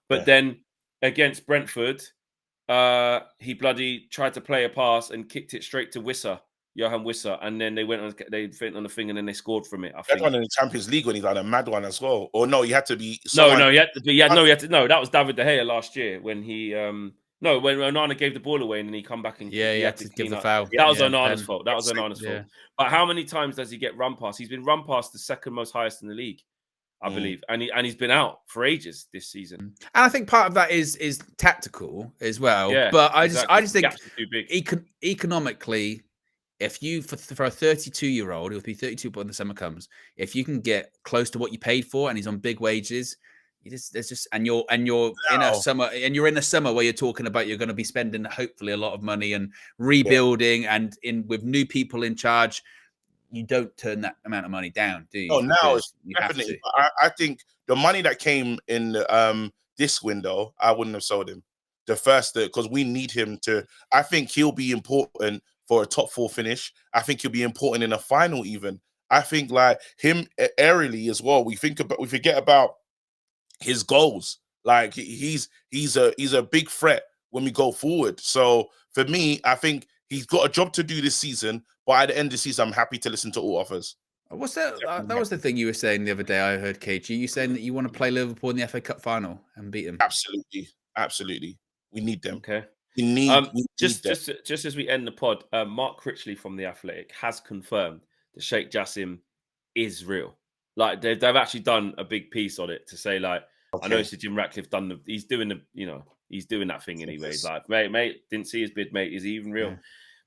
But then against Brentford, he bloody tried to play a pass and kicked it straight to Johan Wissa, and then they went on the thing, and then they scored from it. I think one in the Champions League when he done a mad one as well. Or no, he had to be. No, that was David De Gea last year when he when Onana gave the ball away and then he come back and he had to give the foul. That was Onana's fault. That was Onana's fault. But how many times does he get run past? He's been run past the second most highest in the league, I believe, and he's been out for ages this season. And I think part of that is tactical as well. Yeah, but I just think economically, if you for a 32-year-old, he'll be 32 when the summer comes. If you can get close to what you paid for, and he's on big wages, you're in a summer, and you're in a summer where you're talking about you're going to be spending hopefully a lot of money and rebuilding, and with new people in charge, you don't turn that amount of money down, do you? No, now it's definitely. I think the money that came in this window, I wouldn't have sold him. The first, because we need him to. I think he'll be important for a top 4 finish. I think he'll be important in a final even. I think like him aerially as well. We forget about his goals. Like he's a big threat when we go forward. So for me, I think he's got a job to do this season. But at the end of the season, I'm happy to listen to all offers. What's that? That was the thing you were saying the other day. I heard KG. You saying that you want to play Liverpool in the FA Cup final and beat them. Absolutely. We need them. Okay. We need just as we end the pod, Mark Critchley from The Athletic has confirmed that Sheikh Jassim is real. Like they've actually done a big piece on it to say like, I know Sir Jim Ratcliffe he's doing that thing anyway. He's like, mate, didn't see his bid, mate. Is he even real? Yeah.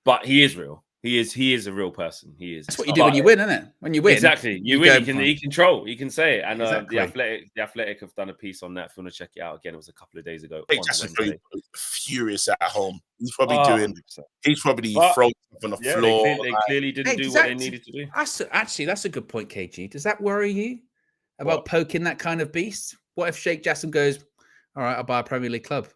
But he is real. He is a real person. He is. That's what you do when you win, isn't it? When you win, exactly. You win. He control. He can say it. And exactly. the Athletic have done a piece on that. If you want to check it out again, it was a couple of days ago. That's furious at home. He's probably doing. 100%. He's probably throwing stuff on the floor. They clearly didn't do what they needed to do. That's a good point, KG. Does that worry you about poking that kind of beast? What if Sheikh Jassim goes, all right, I'll buy a Premier League club?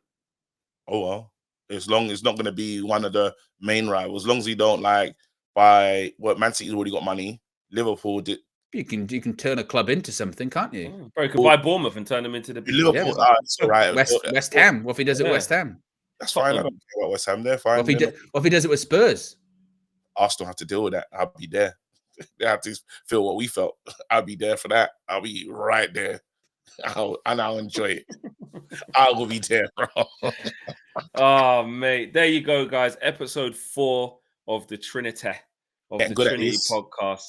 Oh well, as long as it's not going to be one of the main rivals. As long as he don't like buy Man City's already got money. Liverpool did. You can turn a club into something, can't you? Oh, bro, you could buy Bournemouth and turn them into the Liverpool. Right. West Ham. What if he does it at West Ham? That's fine. I don't care about West Ham. They're fine. What if he does it with Spurs? Arsenal have to deal with that. I'll be there. They have to feel what we felt. I'll be there for that. I'll be right there. I'll enjoy it. I will be there, bro. Oh, mate. There you go, guys. Episode 4 of the Trinity. Of the Trinity podcast.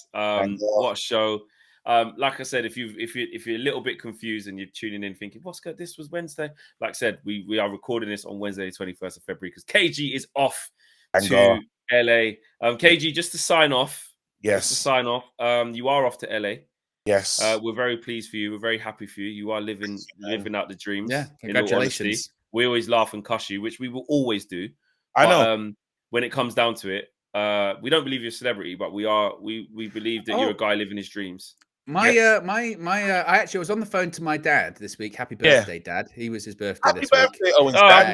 What a show. Like I said, if you're a little bit confused and you're tuning in thinking, what's good? This was Wednesday. Like I said, we are recording this on Wednesday, the 21st of February, because KG is off to LA. KG, just to sign off. Yes. You are off to LA. Yes. We're very pleased for you. We're very happy for you. You are living out the dreams. Yeah. Congratulations. We always laugh and cuss you, which we will always do. I know. When it comes down to it, we don't believe you're a celebrity, but we believe that you're a guy living his dreams. I actually was on the phone to my dad this week. Happy birthday, Dad. He was his birthday this week. Happy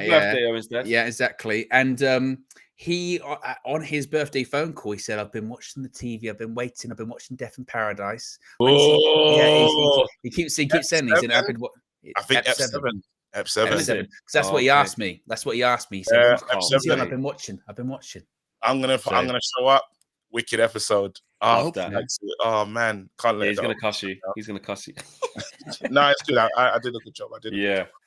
birthday, Owen's dad. Yeah, exactly. And he, on his birthday phone call, he said, I've been watching the TV. I've been waiting. I've been watching Death in Paradise. He keeps saying he's in. I think F7. Because that's what he asked me. That's what he asked me. He said, I've been watching. I'm gonna show up. Wicked episode. Oh man, can't let he's gonna cuss you. He's gonna cuss you. No, it's good. I did a good job.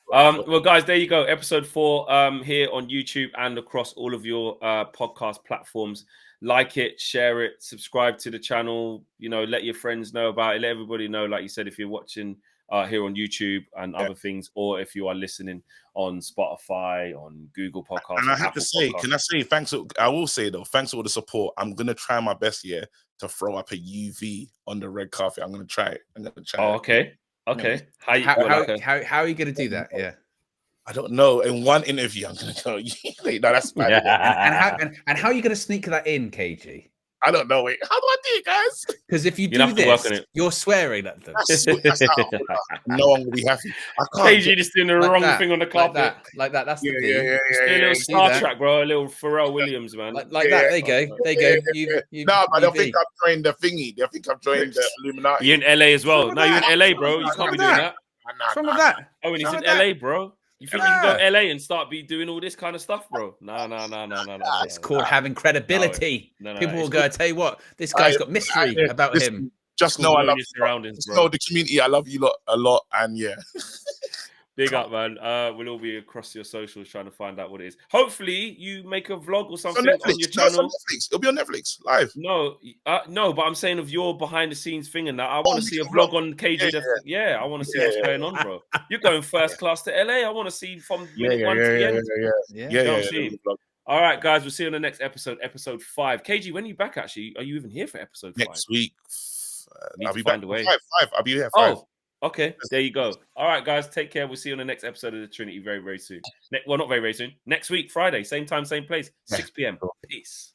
Well, guys, there you go. Episode 4 here on YouTube and across all of your podcast platforms. Like it, share it, subscribe to the channel. Let your friends know about it. Let everybody know, like you said, if you're watching here on YouTube and other things, or if you are listening on Spotify, on Google Podcasts. And I have to say, thanks. I will say though, thanks for all the support. I'm gonna try my best here to throw up a UV on the red carpet. I'm gonna try it. Okay. How are you gonna do that? Yeah. I don't know. In one interview, I'm gonna go. No, that's bad. and how are you gonna sneak that in, KG? I don't know. Wait, how do I do it, guys? Because if you do this, you're swearing at them. No one will be happy. I can't. KG just doing the wrong thing on the carpet. Like that. That's the thing. Yeah. A little Star Trek, bro. A little Pharrell Williams, man. Like that. There you go. No, but they'll think I've joined the thingy. They'll think I've joined the Illuminati. You're in LA as well. No, you're in LA, bro. You can't be doing that. What's wrong with that? Oh, and he's in LA, bro. You think you can go to LA and start doing all this kind of stuff, bro? No. It's called having credibility. People will go, I tell you what, this guy's got mystery about him. Just know I love your surroundings, bro. Know the community. I love you a lot, and yeah. Big up, man. We'll all be across your socials trying to find out what it is. Hopefully, you make a vlog or something on your channel. No, it'll be on Netflix live. No, but I'm saying of your behind the scenes thing and that. I want to see a vlog on KG. I want to see what's going on, bro. You're going first class to LA. I want to see from minute 1 to the end. Yeah. All right, guys. We'll see you on the next episode, episode 5. KG, when are you back? Actually, are you even here for episode 5? Next week. I'll be back. 5. I'll be here. 5. Okay, there you go. All right, guys, take care. We'll see you on the next episode of the Trinity very, very soon. Well, not very, very soon. Next week, Friday, same time, same place, 6 p.m. Peace.